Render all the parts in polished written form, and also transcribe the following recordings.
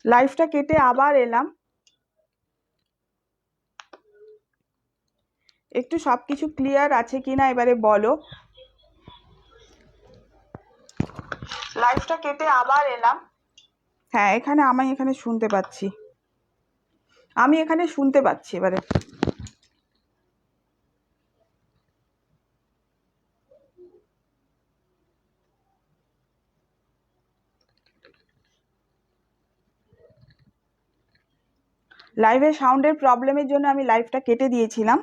লাইভটা কেটে আবার এলাম। একটু সবকিছু ক্লিয়ার আছে কিনা এবারে বলো। লাইভটা কেটে আবার এলাম। হ্যাঁ, আমি এখানে শুনতে পাচ্ছি, এবারে। লাইভে সাউন্ডের প্রবলেমের জন্য আমি লাইভটা কেটে দিয়েছিলাম।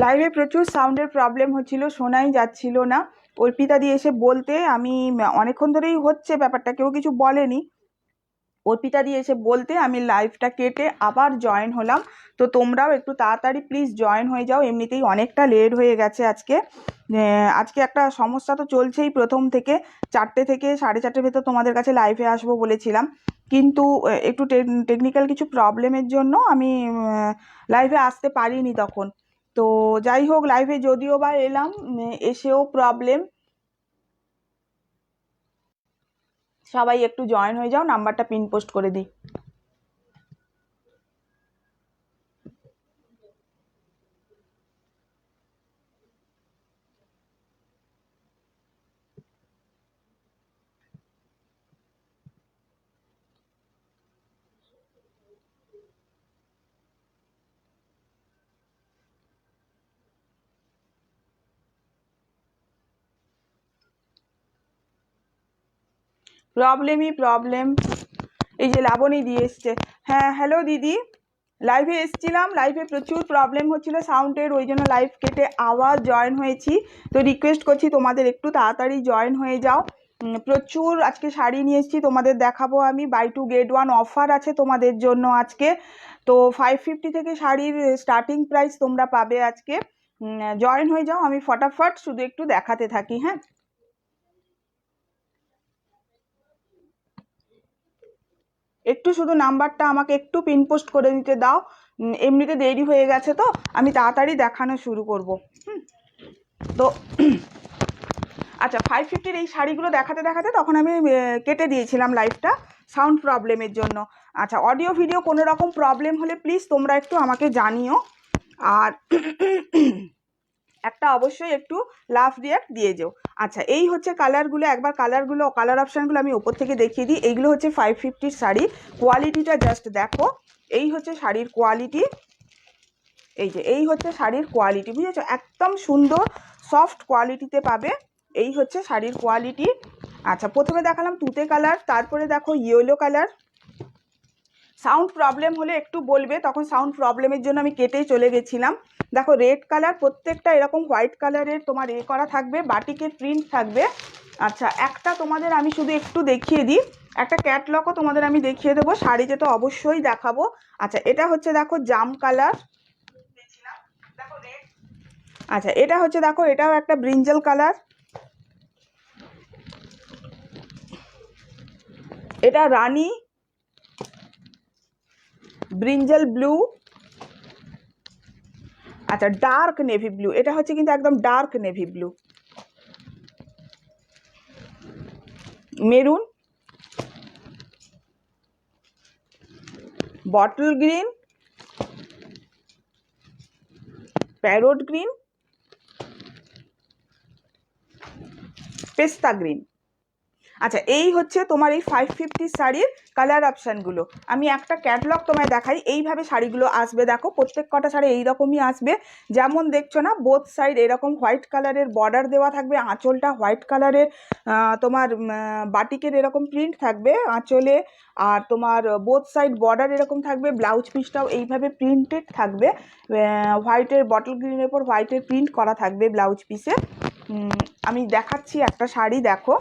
লাইভে প্রচুর সাউন্ডের প্রবলেম হচ্ছিল, শোনাই যাচ্ছিল না। অর্পিতা দিয়ে এসে বলতে, আমি অনেকক্ষণ ধরেই হচ্ছে ব্যাপারটা, কেউ কিছু বলেনি। অর্পিতা দিয়ে এসে বলতে আমি লাইভটা কেটে আবার জয়েন হলাম। তো তোমরাও একটু তাড়াতাড়ি প্লিজ জয়েন হয়ে যাও, এমনিতেই অনেকটা লেট হয়ে গেছে আজকে। আজকে একটা সমস্যা তো চলছেই প্রথম থেকে। 4টে থেকে 4:30 ভেতর তোমাদের কাছে লাইভে আসবো বলেছিলাম, কিন্তু একটু টেকনিক্যাল কিছু প্রবলেমের জন্য আমি লাইভে আসতে পারিনি তখন। তো যাই হোক, লাইভে যদিও বা এলাম, এসেও প্রবলেম। সবাই একটু জয়েন হয়ে যাও, নাম্বারটা পিন পোস্ট করে দিই। প্রবলেম। এই যে লাবণী দিয়ে এসছে। হ্যাঁ, হ্যালো দিদি, লাইভে এসছিলাম, লাইভে প্রচুর প্রবলেম হচ্ছিল সাউন্ডের, ওই জন্য লাইভ কেটে আবার জয়েন হয়েছি। তো রিকোয়েস্ট করছি তোমাদের একটু তাড়াতাড়ি জয়েন হয়ে যাও। প্রচুর আজকে শাড়ি নিয়ে এসেছি, তোমাদের দেখাবো আমি। বাই 2 get 1 অফার আছে তোমাদের জন্য আজকে। তো 550 থেকে শাড়ির স্টার্টিং প্রাইস তোমরা পাবে আজকে। জয়েন হয়ে যাও, আমি ফটাফট শুধু একটু দেখাতে থাকি। হ্যাঁ, একটু শুধু নাম্বারটা আমাকে একটু পিন পোস্ট করে দিতে দাও। এমনিতে দেরি হয়ে গেছে, তো আমি তাড়াতাড়ি দেখানো শুরু করব। তো আচ্ছা, 550-র এই শাড়িগুলো দেখাতে দেখাতে তখন আমি কেটে দিয়েছিলাম লাইভটা সাউন্ড প্রবলেমের জন্য। আচ্ছা, অডিও ভিডিও কোনো রকম প্রবলেম হলে প্লিজ তোমরা একটু আমাকে জানিও। আর একটা অবশ্যই একটু লাভ রিয়াক্ট দিয়ে যেও। আচ্ছা, এই হচ্ছে কালারগুলো। একবার কালার অপশানগুলো আমি ওপর থেকে দেখিয়ে দিই। এইগুলো হচ্ছে 550-র শাড়ি। কোয়ালিটিটা জাস্ট দেখো, এই হচ্ছে শাড়ির কোয়ালিটি। এই হচ্ছে শাড়ির কোয়ালিটি, বুঝেছো? একদম সুন্দর সফট কোয়ালিটিতে পাবে। এই হচ্ছে শাড়ির কোয়ালিটি। আচ্ছা, প্রথমে দেখালাম তুতে কালার, তারপরে দেখো ইয়েলো কালার। সাউন্ড প্রবলেম হলে একটু বলবে, তখন সাউন্ড প্রবলেমের জন্য আমি কেটেই চলে গেছিলাম। দেখো রেড কালার, প্রত্যেকটা এরকম হোয়াইট কালারের তোমার করা থাকবে, বাটিকের প্রিন্ট থাকবে। আচ্ছা, একটা তোমাদের আমি শুধু একটু দেখিয়ে দিই, একটা ক্যাটলগও তোমাদের আমি দেখিয়ে দেবো, শাড়িতে তো অবশ্যই দেখাবো। আচ্ছা, এটা হচ্ছে দেখো জাম কালার। আচ্ছা, এটা হচ্ছে দেখো, এটাও একটা ব্রিঞ্জাল কালার। এটা রানী, ব্রিঞ্জাল ব্লু। আচ্ছা, ডার্ক নেভি ব্লু, এটা হচ্ছে কিন্তু একদম dark navy blue. Maroon, bottle green, parrot green, পেস্তা গ্রিন। আচ্ছা, এই হচ্ছে তোমার এই 550 শাড়ির কালার অপশানগুলো। আমি একটা ক্যাটলগ তোমায় দেখাই, এইভাবে শাড়িগুলো আসবে। দেখো প্রত্যেক কটা শাড়ি এইরকমই আসবে, যেমন দেখছো না, বোথ সাইড এরকম হোয়াইট কালারের বর্ডার দেওয়া থাকবে, আঁচলটা হোয়াইট কালারের, তোমার বাটিকের এরকম প্রিন্ট থাকবে আঁচলে, আর তোমার বোথ সাইড বর্ডার এরকম থাকবে। ব্লাউজ পিসটাও এইভাবে প্রিন্টেড থাকবে, হোয়াইটের বটল গ্রিনের উপর হোয়াইটের প্রিন্ট করা থাকবে ব্লাউজ পিসে। আমি দেখাচ্ছি একটা শাড়ি, দেখো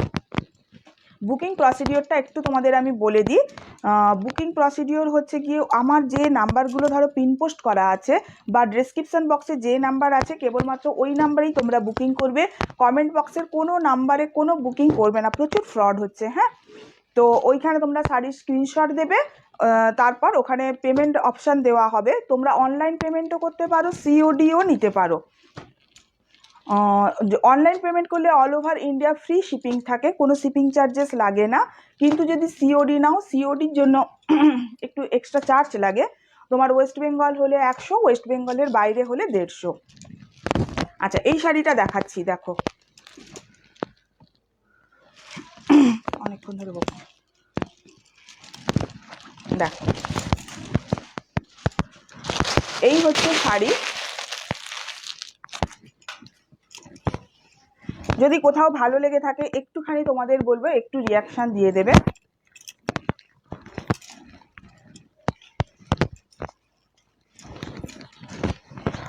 বুকিং প্রসিডিওরটা একটু তোমাদের আমি বলে দিই। বুকিং প্রসিডিওর হচ্ছে গিয়ে আমার যে নাম্বারগুলো ধরো পিন পোস্ট করা আছে বা ডেসক্রিপশন বক্সে যে নাম্বার আছে কেবলমাত্র ওই নাম্বারেই তোমরা বুকিং করবে। কমেন্ট বক্সের কোনো নাম্বারে কোনো বুকিং করবে না, প্রচুর ফ্রড হচ্ছে। হ্যাঁ, তো ওইখানে তোমরা শাড়ির স্ক্রিনশট দেবে, তারপর ওখানে পেমেন্ট অপশান দেওয়া হবে। তোমরা অনলাইন পেমেন্টও করতে পারো, সিওডিও নিতে পারো। অনলাইন পেমেন্ট করলে all over India free shipping থাকে, কোনো শিপিং চার্জেস লাগে না। কিন্তু যদি সিওডি নাও, সিওডির জন্য একটু এক্সট্রা চার্জ লাগে। তোমার ওয়েস্ট বেঙ্গল হলে 100, ওয়েস্ট বেঙ্গলের বাইরে হলে 150। আচ্ছা, এই শাড়িটা দেখাচ্ছি, দেখো অনেকক্ষণ ধরে দেখো, এই হচ্ছে শাড়ি। যদি কোথাও ভালো লেগে থাকে একটুখানি তোমাদের বলবো একটু রিয়াকশান দিয়ে দেবে।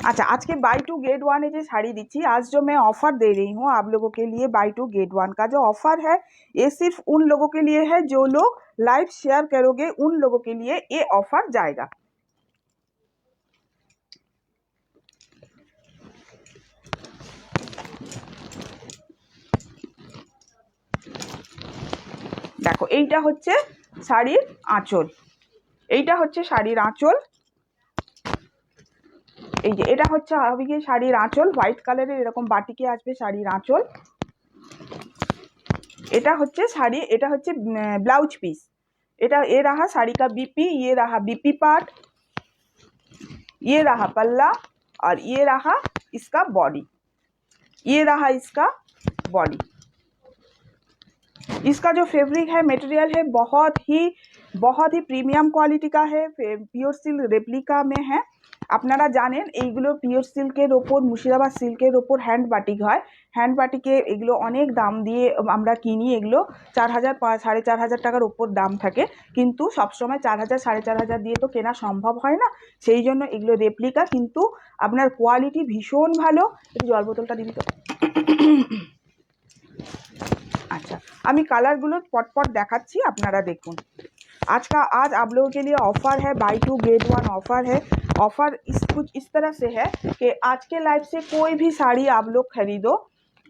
अच्छा, आज के बाई टू गेट वन जो साड़ी दीची, आज जो मैं ऑफर दे रही हूँ आप लोगों के लिए, बाई टू गेट वन का जो ऑफर है ये सिर्फ उन लोगों के लिए है जो लोग लाइव शेयर करोगे, उन लोगों के लिए ये ऑफर जाएगा। देखो এইটা হচ্ছে শাড়ির আঁচল, এইটা হচ্ছে শাড়ির আঁচল। এই যে এটা হচ্ছে হবে কি শাড়ির আঁচল, হোয়াইট কালারের এরকম বাটিকে আসবে শাড়ির আঁচল। এটা হচ্ছে শাড়ি, এটা হচ্ছে ब्लाउज पीस। এটা ये रहा साड़ी का बीपी, ये रहा बीपी पार्ट, ये रहा पल्ला और ये रहा इसका बॉडी, ये रहा इसका बॉडी। इसका जो फैब्रिक है, मटेरियल है, बहुत ही प्रीमियम क्वालिटी का है, पियोर सिल्क रेप्लिका में है। আপনারা জানেন এইগুলো পিওর সিল্কের ওপর, মুর্শিদাবাদ সিল্কের ওপর হ্যান্ড বাটিক হয়। হ্যান্ড বাটিকে এগুলো অনেক দাম দিয়ে আমরা কিনি, এগুলো 4000 4500 টাকার ওপর দাম থাকে, কিন্তু সবসময় 4000 4500 দিয়ে তো কেনা সম্ভব হয় না। সেই জন্য এগুলো রেপ্লিকা, কিন্তু আপনার কোয়ালিটি ভীষণ ভালো। একটু জল বোতলটা দিবি তো। আচ্ছা, আমি কালারগুলো পটপট দেখাচ্ছি, আপনারা দেখুন। आज आप लोगों के लिए ऑफ़र है, buy two get one offer है। ऑफ़र कुछ इस तरह से है कि आज के लाइव से कोई भी साड़ी आप लोग खरीदो,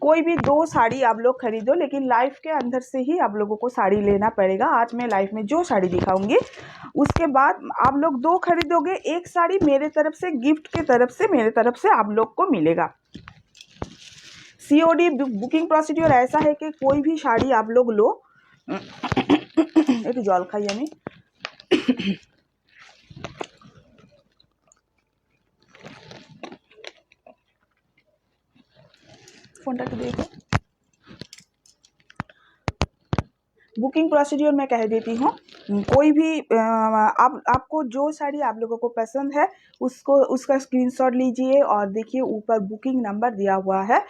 कोई भी 2 साड़ी आप लोग खरीदो, लेकिन लाइव के अंदर से ही आप लोगों को साड़ी लेना पड़ेगा। आज मैं लाइव में जो साड़ी दिखाऊंगी उसके बाद आप लोग 2 खरीदोगे, 1 साड़ी मेरे तरफ से गिफ्ट के तरफ से, मेरे तरफ से आप लोग को मिलेगा। सीओडी बुकिंग प्रोसीड्योर ऐसा है कि कोई भी साड़ी आप लोग लो, একটু জল খাই আমি। ফোনটা একটু দেখো। बुकिंग प्रोसीड्योर मैं कह देती हूँ, कोई भी आपको जो साड़ी आप लोगों को पसंद है उसका स्क्रीनशॉट लीजिए और देखिए ऊपर बुकिंग नंबर दिया हुआ है,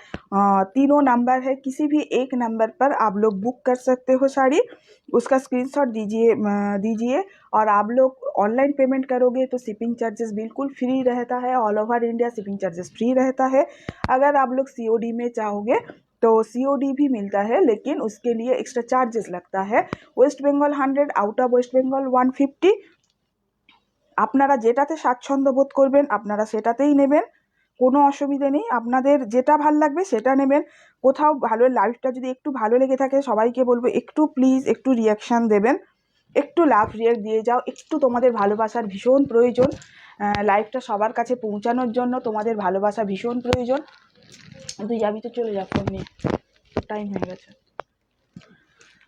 3 नंबर है, किसी भी एक नंबर पर आप लोग बुक कर सकते हो साड़ी, उसका स्क्रीनशॉट दीजिए। और आप लोग ऑनलाइन पेमेंट करोगे तो शिपिंग चार्जेस बिल्कुल फ्री रहता है, all over India shipping charges free रहता है। अगर आप लोग सीओडी में चाहोगे तो सीओडी भी मिलता है, लेकिन उसके लिए एक्स्ट्रा चार्जेस लगता है। West Bengal 100, out of West Bengal 150। আপনারা যেটাতে স্বাচ্ছন্দ্য বোধ করবেন আপনারা সেটাতেই নেবেন, কোনো অসুবিধে নেই, আপনাদের যেটা ভালো লাগবে সেটা নেবেন। কোথাও ভালো লাইভটা যদি একটু ভালো লেগে থাকে সবাইকে বলবো একটু প্লিজ একটু রিয়াকশান দেবেন, একটু লাভ রিয়াক্ট দিয়ে যাও, একটু তোমাদের ভালোবাসার ভীষণ প্রয়োজন, লাইভটা সবার কাছে পৌঁছানোর জন্য তোমাদের ভালোবাসা ভীষণ প্রয়োজন। তুই যাবি তো চলে যা, ফোন নিয়ে টাইম হয়ে গেছে।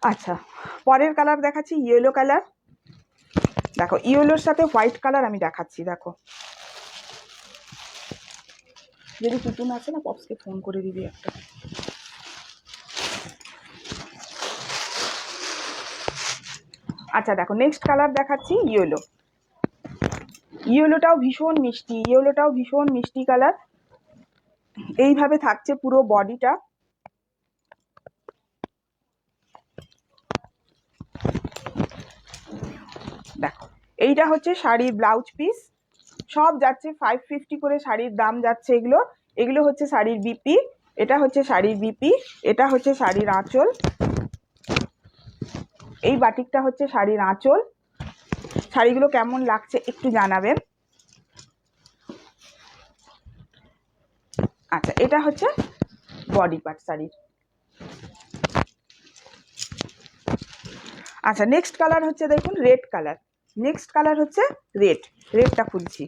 আচ্ছা, পরের কালার দেখাচ্ছি ইয়েলো কালার। দেখো ইয়েলোর সাথে হোয়াইট কালার আমি দেখাচ্ছি, দেখো। যদি টুটুন আছে না পপসকে ফোন করে দিবি একটা। আচ্ছা দেখো নেক্সট কালার দেখাচ্ছি ইয়েলো। ইয়েলোটাও ভীষণ মিষ্টি, ইয়েলোটাও ভীষণ মিষ্টি কালার। এইভাবে থাকছে পুরো বডিটা। দেখো এইটা হচ্ছে শাড়ির ব্লাউজ পিস, সব যাচ্ছে 550 করে শাড়ির দাম যাচ্ছে। এগুলো হচ্ছে শাড়ির বিপি, এটা হচ্ছে শাড়ির বিপি, এটা হচ্ছে শাড়ির আঁচল, এই বাটিকটা হচ্ছে শাড়ির আঁচল। শাড়িগুলো কেমন লাগছে একটু জানাবেন। আচ্ছা, এটা হচ্ছে বডি পার্ট শাড়ির। আচ্ছা, নেক্সট কালার হচ্ছে দেখুন রেড কালার। নেক্সট কালার হচ্ছে রেডটা খুলছি।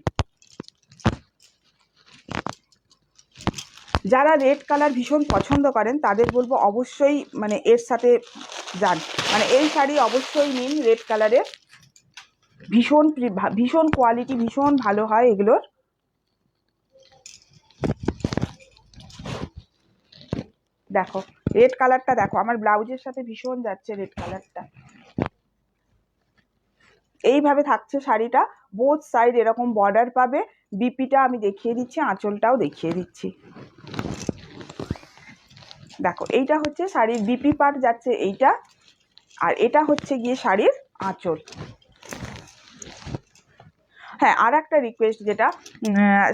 যারা রেড কালার ভীষণ পছন্দ করেন তাদের বলবো অবশ্যই মানে এর সাথে যান, মানে এই শাড়ি অবশ্যই নিন রেড কালারের। ভীষণ কোয়ালিটি ভীষণ ভালো হয় এগুলোর। দেখো রেড কালারটা দেখো, আমার ব্লাউজের সাথে ভীষণ যাচ্ছে রেড কালারটা। এইভাবে থাকছে শাড়িটা, বোথ সাইড এরকম বর্ডার পাবে। বিপিটা আমি দেখিয়ে দিচ্ছি, আঁচলটাও দেখিয়ে দিচ্ছি। দেখো এইটা হচ্ছে শাড়ির বিপি পার্ট যাচ্ছে এইটা, আর এটা হচ্ছে গিয়ে শাড়ির আঁচল। হ্যাঁ, আর একটা রিকোয়েস্ট, যেটা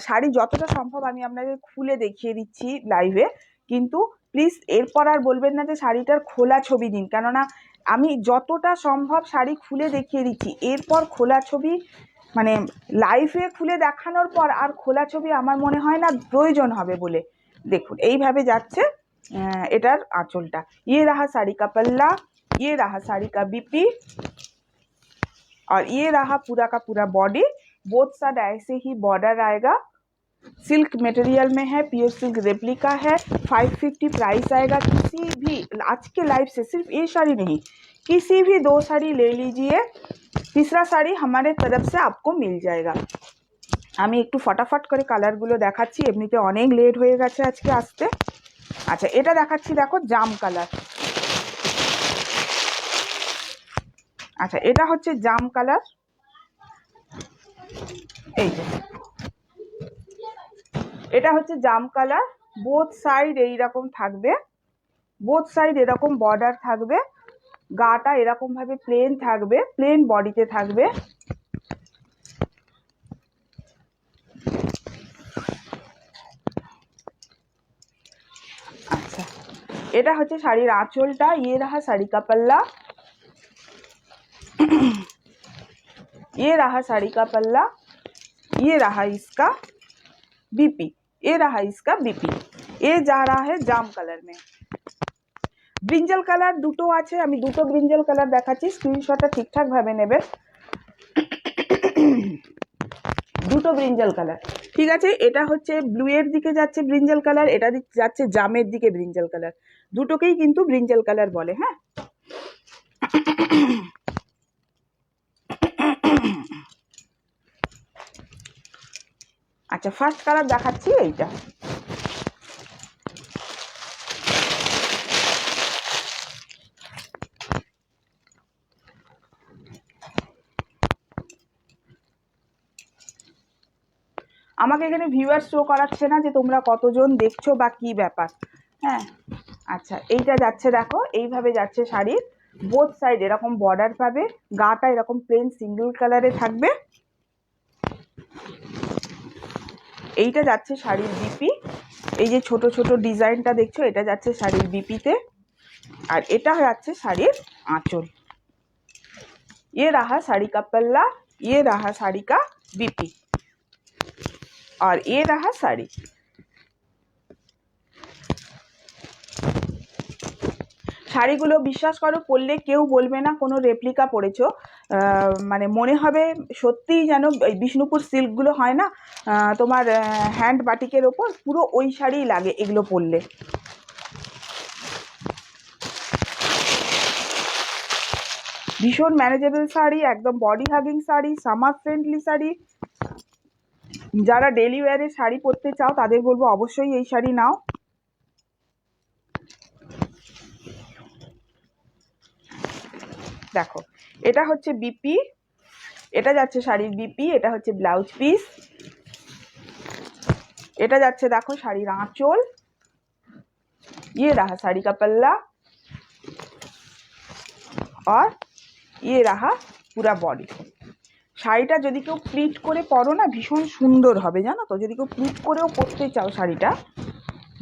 শাড়ি যতটা সম্ভব আমি আপনাকে খুলে দেখিয়ে দিচ্ছি লাইভে, কিন্তু প্লিজ এরপর আর বলবেন না যে শাড়িটার খোলা ছবি দিন, কেননা আমি যতটা সম্ভব শাড়ি খুলে দেখিয়ে দিচ্ছি। এরপর খোলা ছবি মানে লাইভে খুলে দেখানোর পর আর খোলা ছবি আমার মনে হয় না প্রয়োজন হবে বলে। দেখুন এইভাবে যাচ্ছে এটার আঁচলটা। ये रहा साड़ी का पल्ला, ये रहा साड़ी का बीपी, और ये रहा पूरा का पूरा बॉडी। बोथ साइड ऐसे ही बॉर्डर आएगा। सिल्क मटेरियल में है, प्योर सिल्क रेप्लिका है। 550 प्राइस आएगा। किसी भी आज के लाइव से सिर्फ ये साड़ी नहीं, किसी भी 2 साड़ी ले लीजिए, तीसरा साड़ी हमारे तरफ से आपको मिल जाएगा। আমি একটু ফটাফট করে কালারগুলো দেখাচ্ছি, এমনিতে অনেক লেট হয়ে গেছে আজকে আসতে। আচ্ছা, এটা দেখাচ্ছি দেখো জাম কালার। আচ্ছা, এটা হচ্ছে জাম কালার। এই যে এটা হচ্ছে জাম কালার। বোথ সাইড এইরকম থাকবে, বোথ সাইড এরকম বর্ডার থাকবে। গাটা এরকম ভাবে প্লেন থাকবে, প্লেন বডিতে থাকবে। আচ্ছা, এটা হচ্ছে শাড়ির আঁচলটা। ये रहा साड़ी का पल्ला, ये रहा साड़ी का पल्ला, ये रहा इसका बीपी, ये रहा इसका बीपी। ये जा रहा है জাম কালার में। ব্রিঞ্জাল কালার দুটো আছে, আমি দুটো ব্রিঞ্জাল কালার দেখাচ্ছি, স্ক্রিনশটটা ঠিকঠাক ভাবে নেবেন। দুটো ব্রিঞ্জাল কালার, ঠিক আছে। এটা হচ্ছে ব্লু এর দিকে যাচ্ছে ব্রিঞ্জাল কালার, এটা যাচ্ছে জামের দিকে ব্রিঞ্জাল কালার। দুটোকেই কিন্তু ব্রিঞ্জাল কালার বলে। হ্যাঁ, আচ্ছা ফার্স্ট কালার দেখাচ্ছি এইটা। আমাকে এখানে ভিউয়ার্স শো করাচ্ছে না যে তোমরা কতজন দেখছো বা কি ব্যাপার। হ্যাঁ, আচ্ছা এইটা যাচ্ছে দেখো, এইভাবে যাচ্ছে শাড়ির। বোথ সাইড এরকম বর্ডার পাবে, গাটা এরকম প্লেন সিঙ্গেল কালারে থাকবে। এইটা যাচ্ছে শাড়ির বিপি। এই যে ছোট ছোট ডিজাইনটা দেখছো, এটা যাচ্ছে শাড়ির বিপিতে, আর এটা যাচ্ছে শাড়ির আঁচল। ये रहा साड़ी का पल्ला, ये रहा साड़ी का बीपी, और ये रहा শাড়ি। শাড়িগুলো বিশ্বাস করো পরলে কেউ বলবে না কোনো রেপ্লিকা পরেছো, মানে মনে হবে সত্যিই যেন বিষ্ণুপুর সিল্কগুলো হয় না তোমার হ্যান্ড বাটিকের ওপর, পুরো ওই শাড়িই লাগে এগুলো পরলে। ভীষণ ম্যানেজেবল শাড়ি, একদম body hugging sari, summer friendly sari. যারা ডেলি ওয়্যারে শাড়ি পরতে চাও তাদের বলবো অবশ্যই এই শাড়ি নাও। দেখো এটা হচ্ছে বিপি, এটা যাচ্ছে শাড়ির বিপি, এটা হচ্ছে ব্লাউজ পিস, এটা যাচ্ছে দেখো শাড়ির আঁচল। ये रहा साड़ी का पल्ला, और ये रहा पूरा बॉडी। শাড়িটা যদি কেউ প্লিট করে পরো না ভীষণ সুন্দর হবে, জানো তো। যদি কেউ প্লিট করেও পরতে চাও শাড়িটা,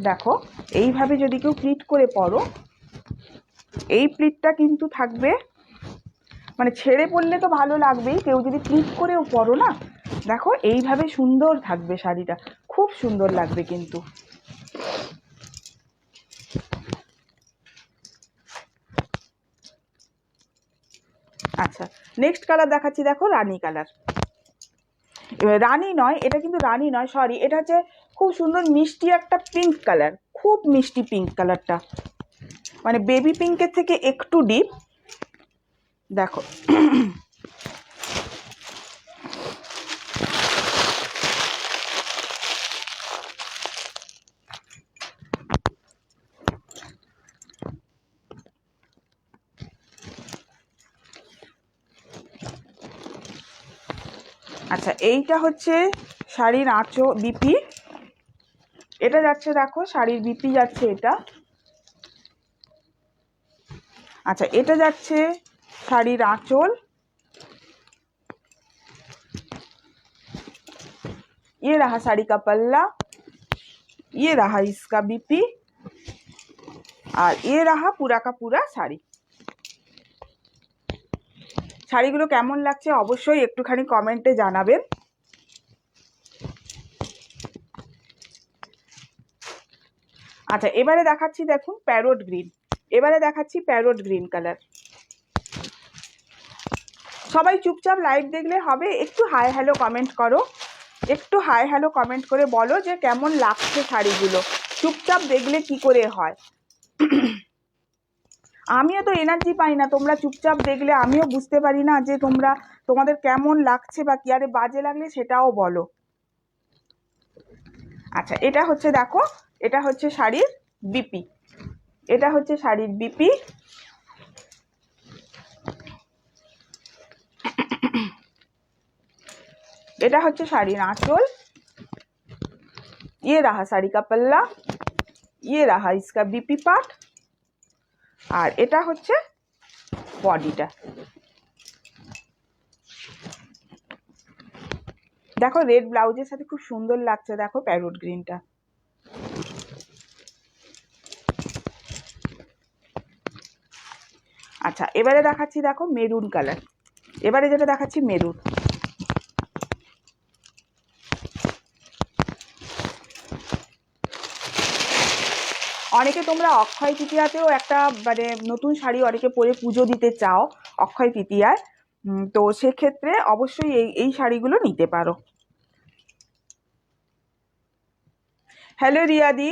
দেখো এইভাবে যদি কেউ প্লিট করে পরো, এই প্লিটটা কিন্তু থাকবে মানে ছেড়ে পরলে তো ভালো লাগবেই, কেউ যদি প্লিট করেও পরো না, দেখো এইভাবে সুন্দর থাকবে শাড়িটা, খুব সুন্দর লাগবে কিন্তু। আচ্ছা, নেক্সট কালার দেখাচ্ছি, দেখো রানী কালার। রানী নয়, এটা কিন্তু রানী নয়, সরি, এটা হচ্ছে খুব সুন্দর মিষ্টি একটা পিঙ্ক কালার, খুব মিষ্টি পিঙ্ক কালারটা, মানে বেবি পিঙ্কের থেকে একটু ডিপ। দেখো আচ্ছা, এইটা হচ্ছে শাড়ির বিপি, এটা যাচ্ছে, দেখো শাড়ির বিপি যাচ্ছে এটা। আচ্ছা, এটা যাচ্ছে শাড়ির আঁচল, ये रहा साड़ी का पल्ला, ये रहा इसका बीपी, আর ये रहा पूरा का पूरा শাড়ি। শাড়িগুলো কেমন লাগছে অবশ্যই একটুখানি কমেন্টে জানাবেন। আচ্ছা, এবারে দেখাচ্ছি, দেখুন প্যারোট গ্রিন, এবারে দেখাচ্ছি প্যারোট গ্রিন কালার। সবাই চুপচাপ লাইভ দেখলে হবে, একটু হাই হ্যালো কমেন্ট করো, একটু হাই হ্যালো কমেন্ট করে বলো যে কেমন লাগছে শাড়িগুলো, চুপচাপ দেখলে কি করে হয়। আমিও তো এনার্জি পাই না, তোমরা চুপচাপ দেখলে আমিও বুঝতে পারি না যে তোমাদের কেমন লাগছে বা কি, আরে বাজে লাগলে সেটাও বলো। আচ্ছা, এটা হচ্ছে, দেখো এটা হচ্ছে শাড়ির বিপি, এটা হচ্ছে শাড়ির বিপি। এটা হচ্ছে শাড়ির আঁচল, ये रहा साड़ी का पल्ला, ये रहा इसका बीपी पार्ट, আর এটা হচ্ছে বডিটা। দেখো রেড ব্লাউজের সাথে খুব সুন্দর লাগছে, দেখো প্যারোট গ্রিনটা। আচ্ছা, এবারে দেখাচ্ছি, দেখো মেরুন কালার, এবারে যেটা দেখাচ্ছি মেরুন। অনেকে তোমরা অক্ষয় তৃতীয়াতেও একটা মানে নতুন শাড়ি অনেকে পরে পুজো দিতে চাও অক্ষয় তৃতীয়ায়, তো সেক্ষেত্রে অবশ্যই এই শাড়িগুলো নিতে পারো। হ্যালো রিয়াদি,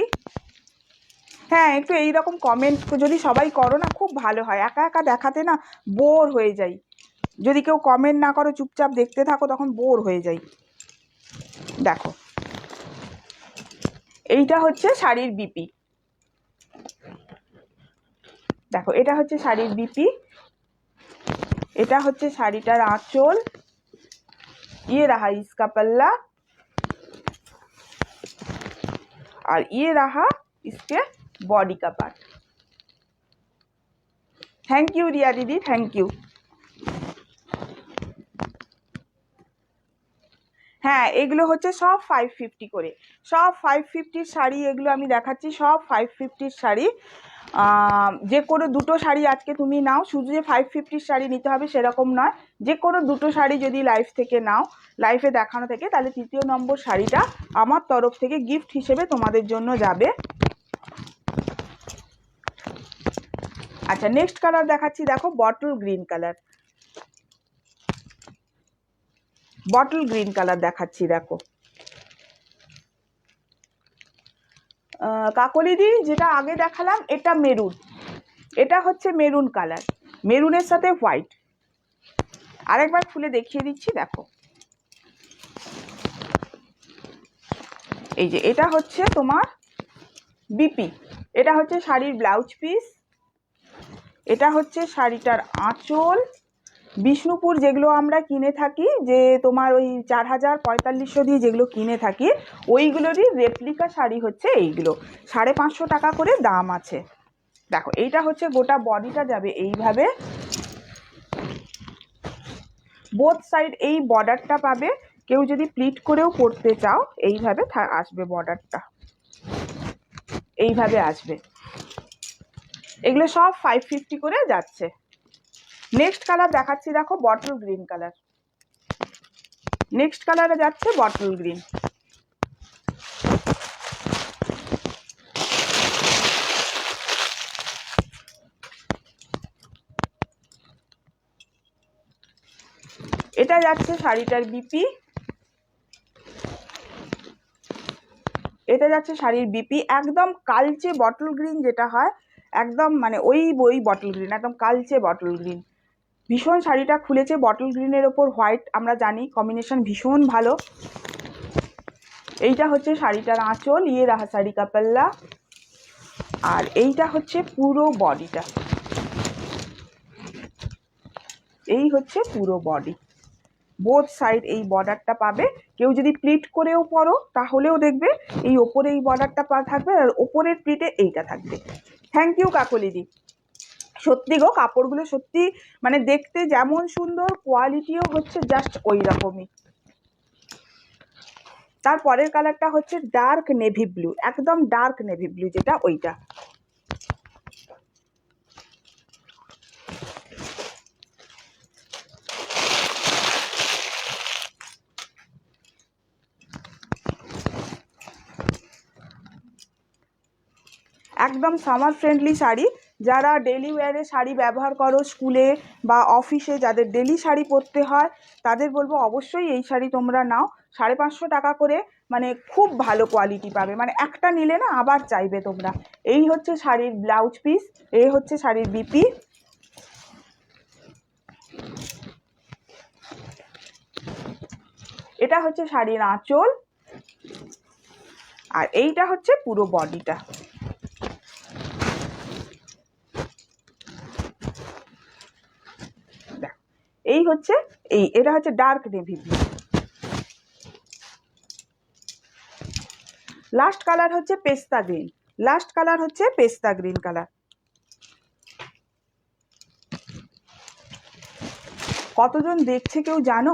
হ্যাঁ একটু এইরকম কমেন্ট যদি সবাই করো না খুব ভালো হয়, একা একা দেখাতে না বোর হয়ে যাই, যদি কেউ কমেন্ট না করো চুপচাপ দেখতে থাকো তখন বোর হয়ে যাই। দেখো এইটা হচ্ছে শাড়ির বিপি, দেখো এটা হচ্ছে শাড়ির বিপি, এটা হচ্ছে শাড়িটার আঁচল, ये रहा इसका पल्ला, और ये रहा इसके बॉडी का पार्ट। थैंक यू रिया दीदी, थैंक यू। হ্যাঁ এগুলো হচ্ছে সব 550 করে, সব 550 শাড়ি, এগুলো আমি দেখাচ্ছি সব 550 শাড়ি। যে কোনো দুটো শাড়ি আজকে তুমি নাও, শুধু যে 550 শাড়ি নিতে হবে সেরকম নয়, যে কোনো দুটো শাড়ি যদি লাইভ থেকে নাও, লাইভে দেখানো থেকে, তাহলে তৃতীয় নম্বর শাড়িটা আমার তরফ থেকে গিফট হিসেবে তোমাদের জন্য যাবে। আচ্ছা, নেক্সট কালার দেখাচ্ছি, দেখো bottle green colour, bottle green colour দেখাচ্ছি, দেখো কাকলিদি যেটা আগে দেখালাম এটা মেরুন, এটা হচ্ছে মেরুন কালার, মেরুনের সাথে হোয়াইট। আরেকবার খুলে দেখিয়ে দিচ্ছি, দেখো এই যে এটা হচ্ছে তোমার বিপি, এটা হচ্ছে শাড়ির ব্লাউজ পিস, এটা হচ্ছে শাড়িটার আঁচল। বিষ্ণুপুর যেগুলো আমরা কিনে থাকি, যে তোমার ওই 4000-4500 দিয়ে যেগুলো কিনে থাকি, ওইগুলোরই রেপ্লিকা শাড়ি হচ্ছে এইগুলো, 550 টাকা করে দাম আছে। দেখো এইটা হচ্ছে গোটা বডিটা যাবে এইভাবে, বোথ সাইড এই বর্ডারটা পাবে, কেউ যদি প্লিট করেও পরতে চাও এইভাবে আসবে বর্ডারটা, এইভাবে আসবে। এগুলো সব 550 করে যাচ্ছে। নেক্সট কালার দেখাচ্ছি, দেখো বটল গ্রিন কালার। নেক্সট কালারে যাচ্ছে বটল গ্রিন। এটা যাচ্ছে শাড়িটার বিপি, এটা যাচ্ছে শাড়ির বিপি, একদম কালচে বটল গ্রিন যেটা হয়, একদম মানে ওই বটল গ্রিন, একদম কালচে বটল গ্রিন। ভীষণ শাড়িটা খুলেছে, বটল গ্রিনের ওপর হোয়াইট, আমরা জানি কম্বিনেশন ভীষণ ভালো। এইটা হচ্ছে শাড়িটার আঁচল, ইয়ে রাহা শাড়ি কা পাল্লা। আর এইটা হচ্ছে পুরো বডিটা, এই হচ্ছে পুরো বডি, বোথ সাইড এই বর্ডারটা পাবে। কেউ যদি প্লিট করেও পরো তাহলেও দেখবে এই ওপরে এই বর্ডারটা থাকবে, আর ওপরের প্লিটে এইটা থাকবে। থ্যাংক ইউ কাকলিদি। সত্যি গো, কাপড়গুলো সত্যি মানে দেখতে যেমন সুন্দর, কোয়ালিটিও হচ্ছে জাস্ট ওই রকমই। তারপরের কালারটা হচ্ছে ডার্ক নেভি ব্লু, একদম ডার্ক নেভি ব্লু যেটা, ওইটা। একদম সামার ফ্রেন্ডলি শাড়ি, যারা ডেলি ওয়্যারে শাড়ি ব্যবহার করো, স্কুলে বা অফিসে যাদের ডেলি শাড়ি পরতে হয়, তাদের বলবো অবশ্যই এই শাড়ি তোমরা নাও। 550 টাকা করে, মানে খুব ভালো কোয়ালিটি পাবে, মানে একটা নিলে না আবার চাইবে তোমরা। এই হচ্ছে শাড়ির ব্লাউজ পিস, এই হচ্ছে শাড়ির বিপি। এটা হচ্ছে শাড়ির আঁচল, আর এইটা হচ্ছে পুরো বডিটা। এই হচ্ছে এটা হচ্ছে dark navy blue. Last colour হচ্ছে পেস্তা গ্রিন, লাস্ট কালার হচ্ছে পেস্তা গ্রিন কালার। কতজন দেখছে কেউ জানো?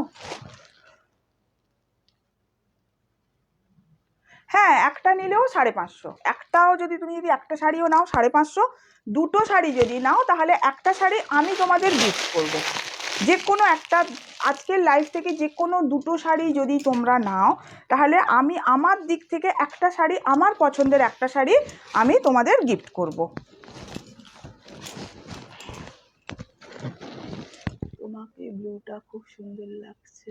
হ্যাঁ, একটা নিলেও 550, একটাও যদি তুমি একটা শাড়িও নাও 550, দুটো শাড়ি যদি নাও তাহলে একটা শাড়ি আমি তোমাদের গিফট করব। যে কোনো একটা, আজকের লাইফ থেকে যে কোনো দুটো শাড়ি যদি তোমরা নাও তাহলে আমি আমার দিক থেকে একটা শাড়ি, আমার পছন্দের একটা শাড়ি আমি তোমাদের গিফট করব। তোমাকে ব্লুটা খুব সুন্দর লাগছে।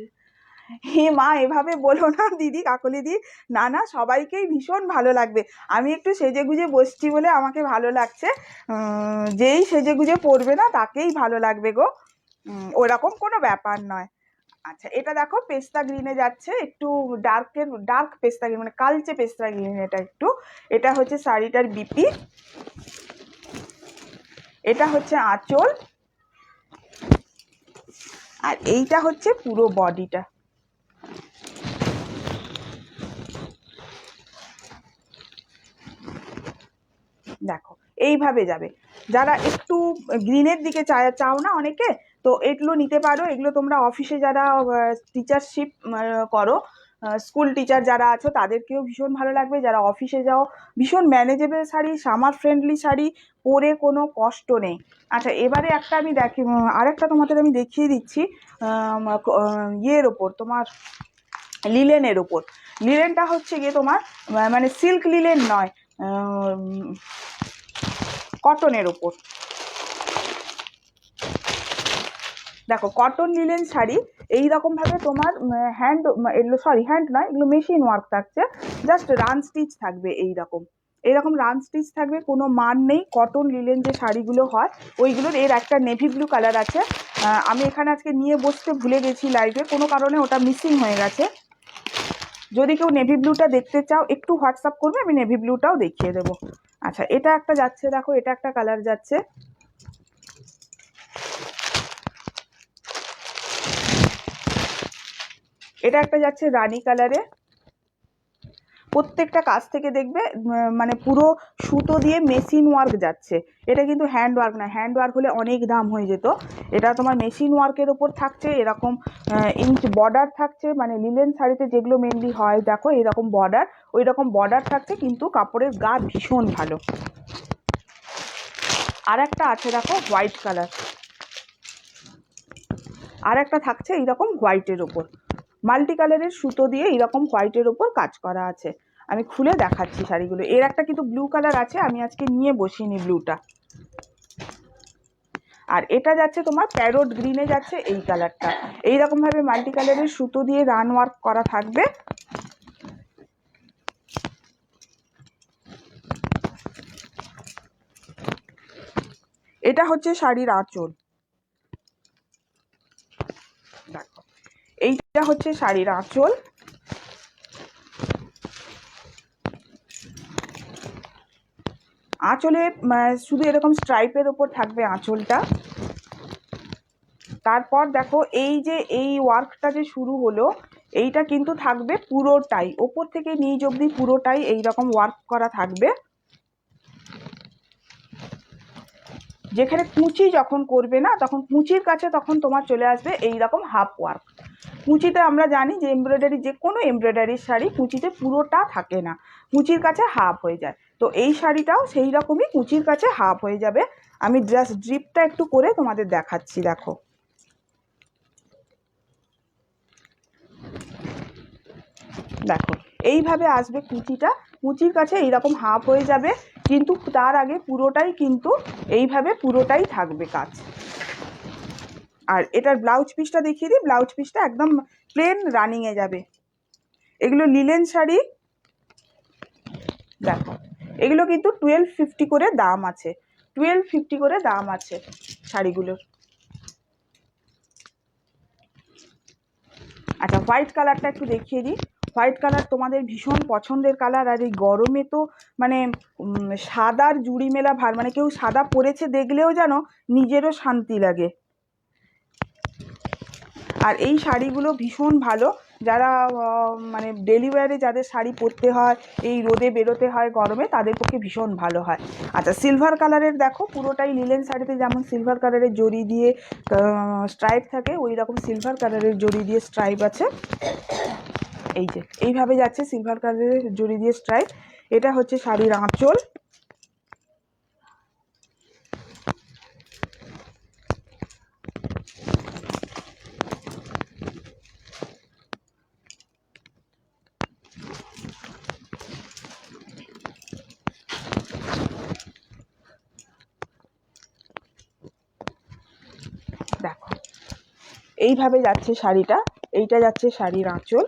হে মা, এভাবে বলো না দিদি, কাকলিদি। না না, সবাইকেই ভীষণ ভালো লাগবে। আমি একটু সেজে গুজে বসছি বলে আমাকে ভালো লাগছে, যেই সেজে গুজে পরবে না তাকেই ভালো লাগবে গো, ওরকম কোনো ব্যাপার নয়। আচ্ছা, এটা দেখো পেস্তা গ্রিনে যাচ্ছে, একটু ডার্ক পেস্তা গ্রিন, মানে কালচে পেস্তা গ্রিন এটা একটু। এটা হচ্ছে শাড়িটার বিপি, এটা হচ্ছে আঁচল, আর এইটা হচ্ছে পুরো বডিটা। দেখো এইভাবে যাবে। যারা একটু গ্রিনের দিকে চাও না অনেকে, তো এগুলো নিতে পারো। এগুলো তোমরা অফিসে যারা টিচারশিপ করো, স্কুল টিচার যারা আছো তাদেরকেও ভীষণ ভালো লাগবে। যারা অফিসে যাও, ভীষণ manageable sari, summer friendly sari, পরে কোনো কষ্ট নেই। আচ্ছা, এবারে একটা আমি আরেকটা তোমাদের আমি দেখিয়ে দিচ্ছি, ইয়ের ওপর, তোমার লিলেনের ওপর। লিলেনটা হচ্ছে গিয়ে তোমার মানে সিল্ক লিলেন নয়, কটনের ওপর। দেখো কটন লিলেন শাড়ি, এইরকম ভাবে তোমার এগুলো হ্যান্ড নয়, এগুলো মেশিন ওয়ার্ক থাকছে, জাস্ট রান স্টিচ থাকবে। এইরকম রান স্টিচ থাকবে, কোনো মান নেই। কটন লিলেন যে শাড়িগুলো হয় ওইগুলোর, এর একটা নেভি ব্লু কালার আছে, আমি এখানে আজকে নিয়ে বসতে ভুলে গেছি লাইভে, কোনো কারণে ওটা মিসিং হয়ে গেছে। যদি কেউ নেভি ব্লুটা দেখতে চাও একটু হোয়াটসঅ্যাপ করবে, আমি নেভি ব্লুটাও দেখিয়ে দেবো। আচ্ছা, এটা একটা যাচ্ছে, দেখো এটা একটা কালার যাচ্ছে, এটা একটা যাচ্ছে রানী কালারে। প্রত্যেকটা কাজ থেকে দেখবে মানে পুরো সুতো দিয়ে মেশিন ওয়ার্ক যাচ্ছে। এটা কিন্তু হ্যান্ড ওয়ার্ক না, হ্যান্ড ওয়ার্ক হলে অনেক দাম হয়ে যেত। এটা তোমার মেশিন ওয়ার্কের ওপর থাকছে, এরকম ইঞ্চ বর্ডার থাকছে, মানে লিলেন শাড়িতে যেগুলো মেনলি হয় দেখো এরকম বর্ডার, ওই রকম বর্ডার থাকছে, কিন্তু কাপড়ের গা ভীষণ ভালো। আর একটা আছে দেখো হোয়াইট কালার, আর একটা থাকছে এইরকম হোয়াইটের ওপর, মাল্টি কালারের সুতো দিয়ে এইরকম হোয়াইটের ওপর কাজ করা আছে। আমি খুলে দেখাচ্ছি শাড়িগুলো। এর একটা কিন্তু ব্লু কালার আছে, আমি আজকে নিয়ে বসিনি ব্লুটা। আর এটা যাচ্ছে তোমার প্যারোট গ্রিনে যাচ্ছে এই কালারটা। এইরকম ভাবে মাল্টি কালারের সুতো দিয়ে রান ওয়ার্ক করা থাকবে। এটা হচ্ছে শাড়ির আঁচল, দেখো এইটা হচ্ছে শাড়ির আঁচল। আঁচলে শুধু এরকম স্ট্রাইপের ওপর থাকবে আঁচলটা। তারপর দেখো এই যে এই ওয়ার্কটা যে শুরু হলো, এইটা কিন্তু থাকবে পুরোটাই, ওপর থেকে নিচ অবধি পুরোটাই এইরকম ওয়ার্ক করা থাকবে। যেখানে কুঁচি যখন করবে না, তখন কুঁচির কাছে তখন তোমার চলে আসবে এইরকম হাফ ওয়ার্ক। কুঁচিতে আমরা জানি যে এমব্রয়ডারি, যে কোনো এমব্রয়ডারির শাড়ি কুঁচিতে পুরোটা থাকে না, কুঁচির কাছে হাফ হয়ে যায়। তো এই শাড়িটাও সেই রকমই কুঁচির কাছে হাফ হয়ে যাবে। আমি জাস্ট ড্রিপটা একটু করে তোমাদের দেখাচ্ছি। দেখো দেখো এইভাবে আসবে কুঁচিটা, কুঁচির কাছে এইরকম হাফ হয়ে যাবে, কিন্তু তার আগে পুরোটাই কিন্তু এইভাবে পুরোটাই থাকবে কাজ। আর এটার ব্লাউজ পিসটা দেখিয়ে দিই, ব্লাউজ পিসটা একদম প্লেন রানিংয়ে যাবে। এগুলো লিলেন শাড়ি, দেখো এগুলো কিন্তু 1250 করে দাম আছে, 1250 করে দাম আছে শাড়িগুলোর। আচ্ছা হোয়াইট কালারটা একটু দেখিয়ে দিই। হোয়াইট কালার তোমাদের ভীষণ পছন্দের কালার। আর এই গরমে তো মানে সাদার জুড়ি মেলা ভার, মানে কেউ সাদা পরেছে দেখলেও যেন নিজেরও শান্তি লাগে। আর এই শাড়িগুলো ভীষণ ভালো, যারা মানে ডেলি ওয়্যারে যাদের শাড়ি পরতে হয়, এই রোদে বেরোতে হয় গরমে, তাদের পক্ষে ভীষণ ভালো হয়। আচ্ছা সিলভার কালারের দেখো, পুরোটাই লিলেন শাড়িতে যেমন সিলভার কালারের জড়ি দিয়ে স্ট্রাইপ থাকে, ওই রকম সিলভার কালারের জড়ি দিয়ে স্ট্রাইপ আছে। এই যে এইভাবে যাচ্ছে সিলভার কালারের জড়ি দিয়ে স্ট্রাইপ। এটা হচ্ছে শাড়ির আঁচল। দেখো এইভাবে যাচ্ছে শাড়িটা, এইটা যাচ্ছে শাড়ির আঁচল,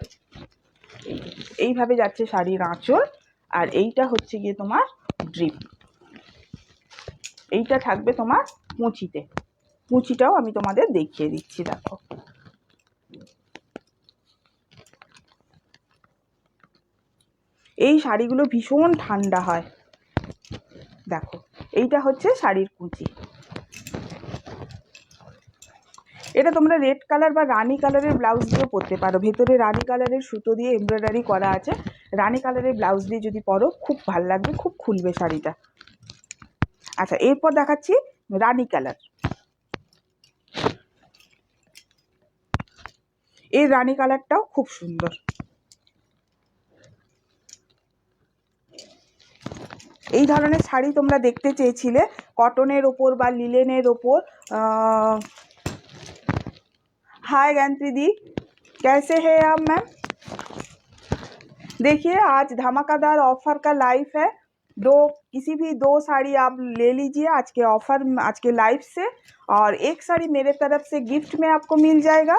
এইভাবে যাচ্ছে শাড়ির আঁচল। আর এইটা হচ্ছে গিয়ে তোমার ড্রিপ, এইটা থাকবে তোমার কুঁচিতে। কুঁচিটাও আমি তোমাদের দেখিয়ে দিচ্ছি। দেখো এই শাড়িগুলো ভীষণ ঠান্ডা হয়। দেখো এইটা হচ্ছে শাড়ির কুঁচি। এটা তোমরা রেড কালার বা রানি কালারের ব্লাউজ দিয়েও পরতে পারো, ভেতরে রানি কালারের সুতো দিয়ে এমব্রয়ডারি করা আছে। রানি কালারের ব্লাউজ দিয়ে যদি পরো খুব ভালো লাগবে, খুব খুলবে শাড়িটা। আচ্ছা এরপর দেখাচ্ছি রানি কালার। এই রানি কালারটাও খুব সুন্দর। এই ধরনের শাড়ি তোমরা দেখতে চেয়েছিলে কটনের ওপর বা লিলেনের ওপর। हाय गायत्री दी, कैसे हैं आप मैम? देखिए आज धमाकेदार ऑफर का लाइव है, किसी भी दो साड़ी आप ले लीजिए आज के ऑफर, आज के लाइव से, और एक साड़ी मेरे तरफ से गिफ्ट में आपको मिल जाएगा।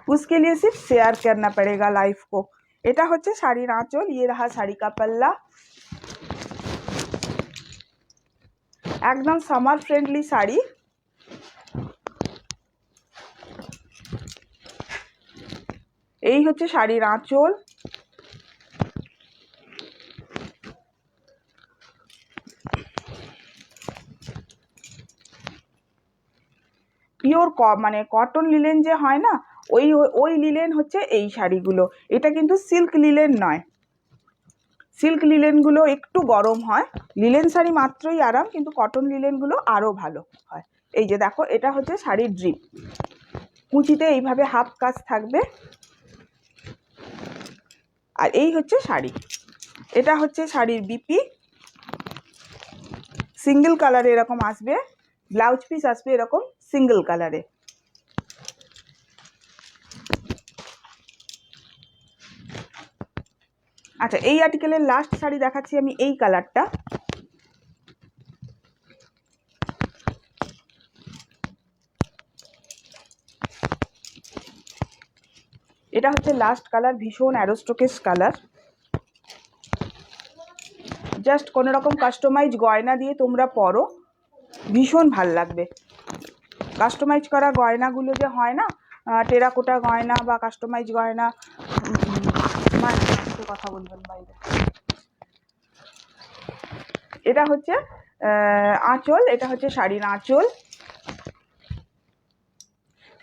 उसके लिए सिर्फ शेयर करना पड़ेगा लाइव को। এটা হচ্ছে শাড়ির আঁচল, ये रहा শাড়ি का पल्ला। একদম সামার ফ্রেন্ডলি শাড়ি। এই হচ্ছে শাড়ির আঁচল। পিওর মানে কটন লিলেন যে হয় না, ওই ওই লিলেন হচ্ছে এই শাড়িগুলো। এটা কিন্তু সিল্ক লিলেন নয়, সিল্ক লিলেনগুলো একটু গরম হয়, লিলেন শাড়ি মাত্রই আরাম, কিন্তু কটন লিলেনগুলো আরও ভালো হয়। এই যে দেখো এটা হচ্ছে শাড়ির ড্রিপ, কুচিতে এইভাবে হাফ কাজ থাকবে। আর এই হচ্ছে শাড়ি, এটা হচ্ছে শাড়ির বিপি, সিঙ্গেল কালারে এরকম আসবে, ব্লাউজ পিস আসবে এরকম সিঙ্গেল কালারে। আচ্ছা, এই আর্টিকেলের লাস্ট শাড়ি দেখাচ্ছি আমি, এই কালারটা। এটা হচ্ছে লাস্ট কালার, ভীষণ অ্যারোস্টোকেস কালার। জাস্ট কোনো রকম কাস্টমাইজ গয়না দিয়ে তোমরা পরো, ভীষণ ভাল লাগবে। কাস্টমাইজ করা গয়নাগুলো যে হয় না, টেরাকোটা গয়না বা কাস্টমাইজ গয়না, কথা বলবেন বাইরে। এটা হচ্ছে आंचल, এটা হচ্ছে শাড়ির आंचल।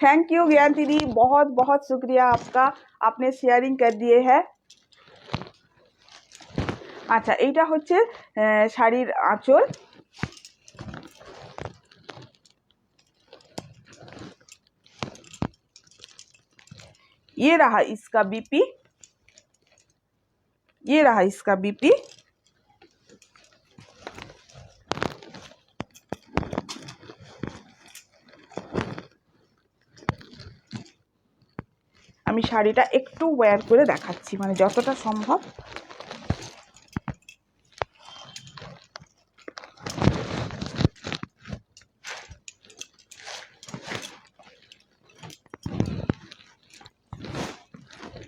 थैंक यू ज्ञान दीदी, बहुत बहुत शुक्रिया आपका, आपने शेयरिंग कर दिए है। अच्छा, এইটা হচ্ছে শাড়ির आंचल। ये रहा इसका बीपी, ये रहा इसका बीपी। আমি শাড়িটা একটু ওয়্যার করে দেখাচ্ছি, মানে যতটা সম্ভব।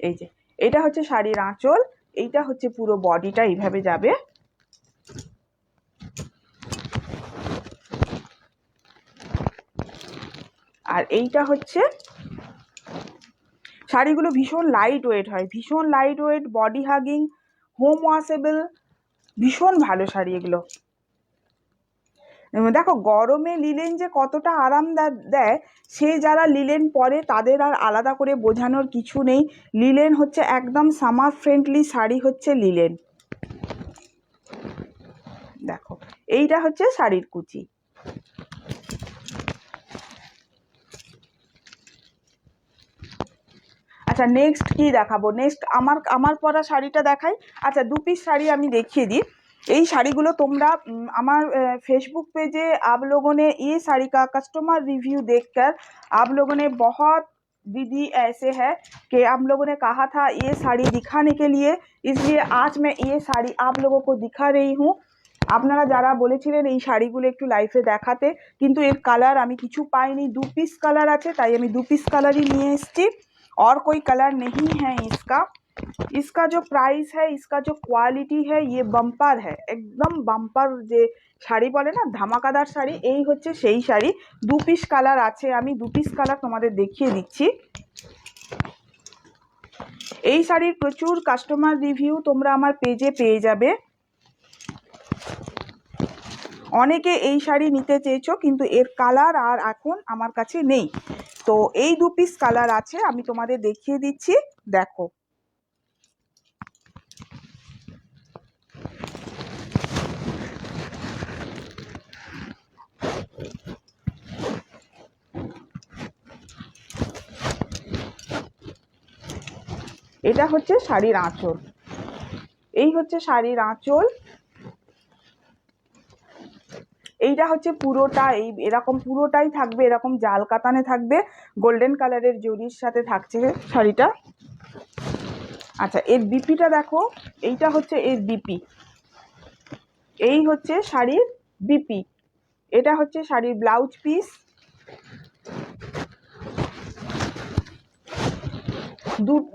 এই যে এটা হচ্ছে শাড়ির আঁচল, এইটা হচ্ছে পুরো বডিটা এইভাবে যাবে। আর এইটা হচ্ছে, শাড়িগুলো ভীষণ লাইট ওয়েট হয়, ভীষণ light weight, body hugging, home washable, ভীষণ ভালো শাড়ি এগুলো। দেখো গরমে লিলেন যে কতটা আরাম দেয়, সে যারা লিলেন পরে তাদের আর আলাদা করে বোঝানোর কিছু নেই। লিলেন হচ্ছে একদম সামার ফ্রেন্ডলি শাড়ি, হচ্ছে লিলেন। দেখো এইটা হচ্ছে শাড়ির কুচি। আচ্ছা, নেক্সট কি দেখাবো? নেক্সট আমার পরা শাড়িটা দেখাই। আচ্ছা, 2 পিস শাড়ি আমি দেখিয়ে দিই। এই শাড়িগুলো তোমরা আমার फेसबुक पेजे आप लोगों ने ये साड़ी का कस्टमर रिव्यू देखकर आप लोगों ने बहुत दीदी ऐसे है कि आप लोगों ने कहा था ये साड़ी दिखाने के लिए, इसलिए आज मैं ये साड़ी आप लोगों को दिखा रही हूँ। আপনারা যারা বলেছিলেন এই শাড়িগুলো একটু লাইভে দেখাতে, কিন্তু এর কালার আমি কিছু পাইনি। 2 পিস কালার আছে, তাই আমি 2 পিস কালারই নিয়ে এসেছি, और कोई कलर नहीं है इसका। इसका जो प्राइस है, इसका जो क्वालिटी है, ये बम्पर है, एकदम बम्पर। যে শাড়ি বলে না ধামাকাদার শাড়ি, এই হচ্ছে সেই শাড়ি। 2 পিস কালার আছে, আমি 2 পিস কালার তোমাদের দেখিয়ে দিচ্ছি। এই শাড়ির প্রচুর কাস্টমার রিভিউ তোমরা আমার পেজে পেয়ে যাবে। অনেকে এই শাড়ি নিতে চেয়েছো, কিন্তু এর কালার আর এখন আমার কাছে নেই। তো এই 2 পিস কালার আছে, আমি তোমাদের দেখিয়ে দিচ্ছি, দেখো। এটা হচ্ছে শাড়ির আঁচল, এই হচ্ছে শাড়ির আঁচল। এইটা হচ্ছে পুরোটা এই এরকম পুরোটাই থাকবে, এরকম জাল কাতানে থাকবে, গোল্ডেন কালারের জরির সাথে থাকছে শাড়িটা। আচ্ছা, এর বিপিটা দেখো, এইটা হচ্ছে এর বিপি, এই হচ্ছে শাড়ির বিপি। এটা হচ্ছে শাড়ির ব্লাউজ পিস।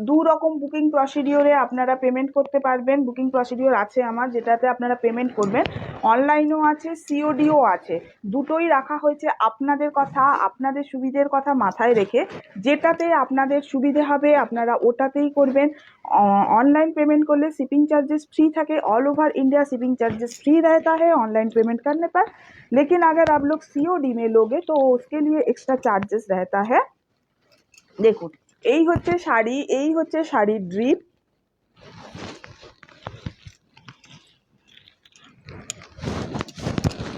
দু রকম বুকিং প্রসিডিওরে আপনারা পেমেন্ট করতে পারবেন। বুকিং প্রসিডিওর আছে আমার, যেটাতে আপনারা পেমেন্ট করবেন। অনলাইনও আছে, সিওডিও আছে, দুটোই রাখা হয়েছে আপনাদের কথা, আপনাদের সুবিধের কথা মাথায় রেখে। যেটাতে আপনাদের সুবিধে হবে আপনারা ওটাতেই করবেন। ऑनलाइन पेमेंट करले शिपिंग चार्जेस फ्री থাকে, all over India shipping charges free रहता है ऑनलाइन पेमेंट करने पर। लेकिन अगर आप लोग सीओडी में लोगे तो उसके लिए एक्स्ट्रा चार्जेस रहता है। দেখুন, এই হচ্ছে শাড়ি, এই হচ্ছে শাড়ির ড্রিপ।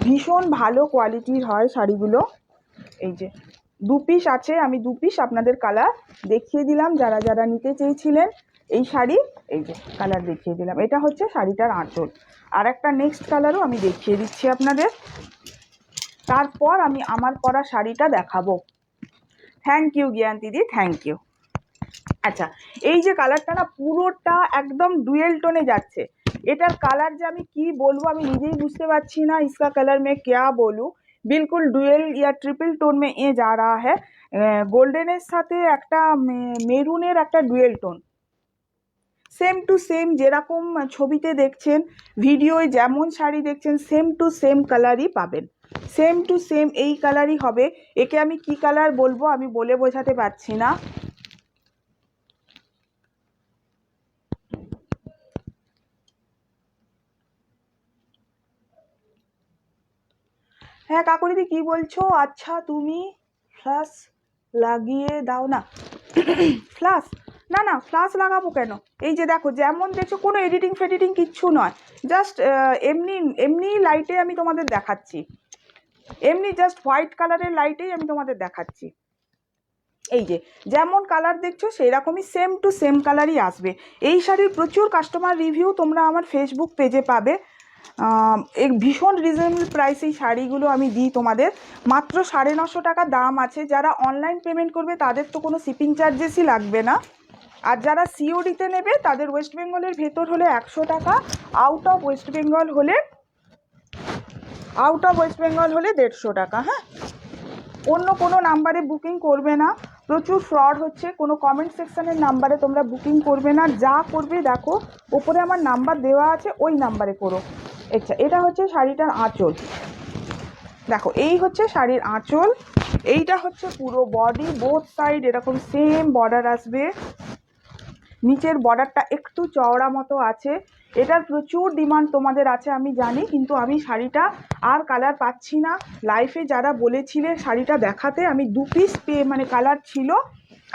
ভীষণ ভালো কোয়ালিটির হয় শাড়িগুলো। এই যে 2 পিস আছে, আমি 2 পিস আপনাদের কালার দেখিয়ে দিলাম। যারা যারা নিতে চেয়েছিলেন এই শাড়ি, এই যে কালার দেখিয়ে দিলাম। এটা হচ্ছে শাড়িটার আঁচল। আর একটা নেক্সট কালারও আমি দেখিয়ে দিচ্ছি আপনাদের। তারপর আমি আমার পরা শাড়িটা দেখাবো। থ্যাংক ইউ জ্ঞান দিদি, থ্যাংক ইউ। আচ্ছা, এই যে কালারটা না পুরোটা একদম ডুয়েল টোনে যাচ্ছে। এটার কালার যে আমি কি বলবো আমি নিজেই বুঝতে পারছি না। इसका कलर मैं क्या बोलूं, बिल्कुल ডুয়েল या ट्रिपल টোন में এ যা रहा है। গোল্ডেনের সাথে একটা মেরুনের একটা dual tone, same to same যেরকম ছবিতে দেখছেন, ভিডিওয় যেমন শাড়ি দেখছেন সেম টু সেম কালারই পাবেন, সেম টু সেম এই কালারই হবে। একে আমি কি কালার বলবো আমি বলে বোঝাতে পারছি না। হ্যাঁ কাকুরিদি কি বলছো? আচ্ছা তুমি ফ্লাস লাগিয়ে দাও না। ফ্লাস না না, ফ্লাস লাগাবো কেন? এই যে দেখো যেমন দেখছো, কোনো এডিটিং ফেডিটিং কিচ্ছু নয়, জাস্ট এমনি এমনি লাইটে আমি তোমাদের দেখাচ্ছি, এমনি জাস্ট হোয়াইট কালারের লাইটেই আমি তোমাদের দেখাচ্ছি। এই যে যেমন কালার দেখছো সেই রকমই সেম টু সেম কালারই আসবে। এই শাড়ির প্রচুর কাস্টমার রিভিউ তোমরা আমার ফেসবুক পেজে পাবে। এক ভীষণ রিজনেবল প্রাইস এই শাড়িগুলো আমি দিই তোমাদের, মাত্র 950 টাকা দাম আছে। যারা অনলাইন পেমেন্ট করবে তাদের তো কোনো শিপিং চার্জেসই লাগবে না, আর যারা সিওডিতে নেবে তাদের ওয়েস্ট বেঙ্গলের ভেতর হলে 100 টাকা, আউট অফ ওয়েস্ট বেঙ্গল হলে 150 টাকা। হ্যাঁ, অন্য কোনো নাম্বারে বুকিং করবে না, প্রচুর ফ্রড হচ্ছে। কোনো কমেন্ট সেকশনের নাম্বারে তোমরা বুকিং করবে না, যা করবে দেখো ওপরে আমার নাম্বার দেওয়া আছে ওই নাম্বারে করো। আচ্ছা, এটা হচ্ছে শাড়িটার আঁচল, দেখো এই হচ্ছে শাড়ির আঁচল, এইটা হচ্ছে পুরো বডি, বোথ সাইড এরকম সেম বর্ডার আসবে, নিচের বর্ডারটা একটু চওড়া মতো আছে। এটার প্রচুর ডিমান্ড তোমাদের আছে আমি জানি, কিন্তু আমি শাড়িটা আর কালার পাচ্ছি না। লাইফে যারা বলেছিলে শাড়িটা দেখাতে, আমি 2 পিস মানে কালার ছিল,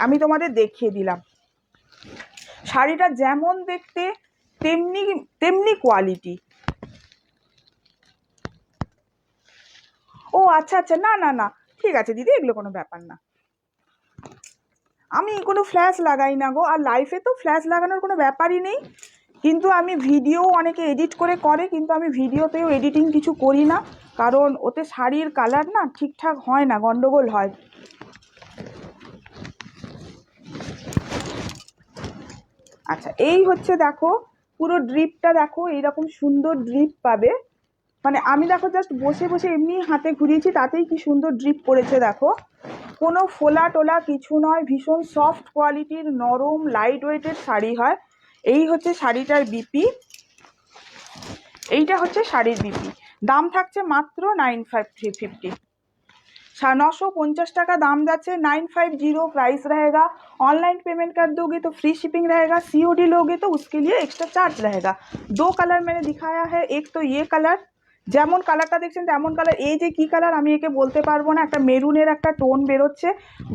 আমি তোমাদের দেখিয়ে দিলাম। শাড়িটা যেমন দেখতে তেমনি তেমনি কোয়ালিটি। ও আচ্ছা আচ্ছা, না না না, ঠিক আছে দিদি, এগুলো কোনো ব্যাপার না। আমি কোনো ফ্ল্যাশ লাগাই না গো, আর লাইফে তো ফ্ল্যাশ লাগানোর কোনো ব্যাপারই নেই। কিন্তু আমি ভিডিও অনেকে এডিট করে, কিন্তু আমি ভিডিওতেও এডিটিং কিছু করি না, কারণ ওতে শাড়ির কালার না ঠিকঠাক হয় না, গন্ডগোল হয়। আচ্ছা, এই হচ্ছে দেখো পুরো ড্রিপটা দেখো, এইরকম সুন্দর ড্রিপ পাবে। মানে আমি দেখো জাস্ট বসে বসে এমনি হাতে ঘুরিয়েছি, তাতেই কি সুন্দর ড্রিপ পড়েছে দেখো, কোনো ফোলা টোলা কিছু নয়, ভীষণ সফট কোয়ালিটির নরম লাইট ওয়েটের শাড়ি হয়। এই হচ্ছে শাড়িটার বিপি, এইটা হচ্ছে শাড়ির বিপি। দাম থাকছে মাত্র 9550, 950 টাকা दाम जाচ্ছে, 950 प्राइस रहेगा। ऑनलाइन पेमेंट कर दोगे तो फ्री शिपिंग रहेगा, सीओडी लोगे तो उसके लिए एक्स्ट्रा चार्ज रहेगा। 2 कलर मैंने दिखाया है, एक तो ये कलर, যেমন কালারটা দেখছেন তেমন কালার। এই যে কি কালার আমি একে বলতে পারবো না, একটা মেরুনের একটা টোন বেরোচ্ছে,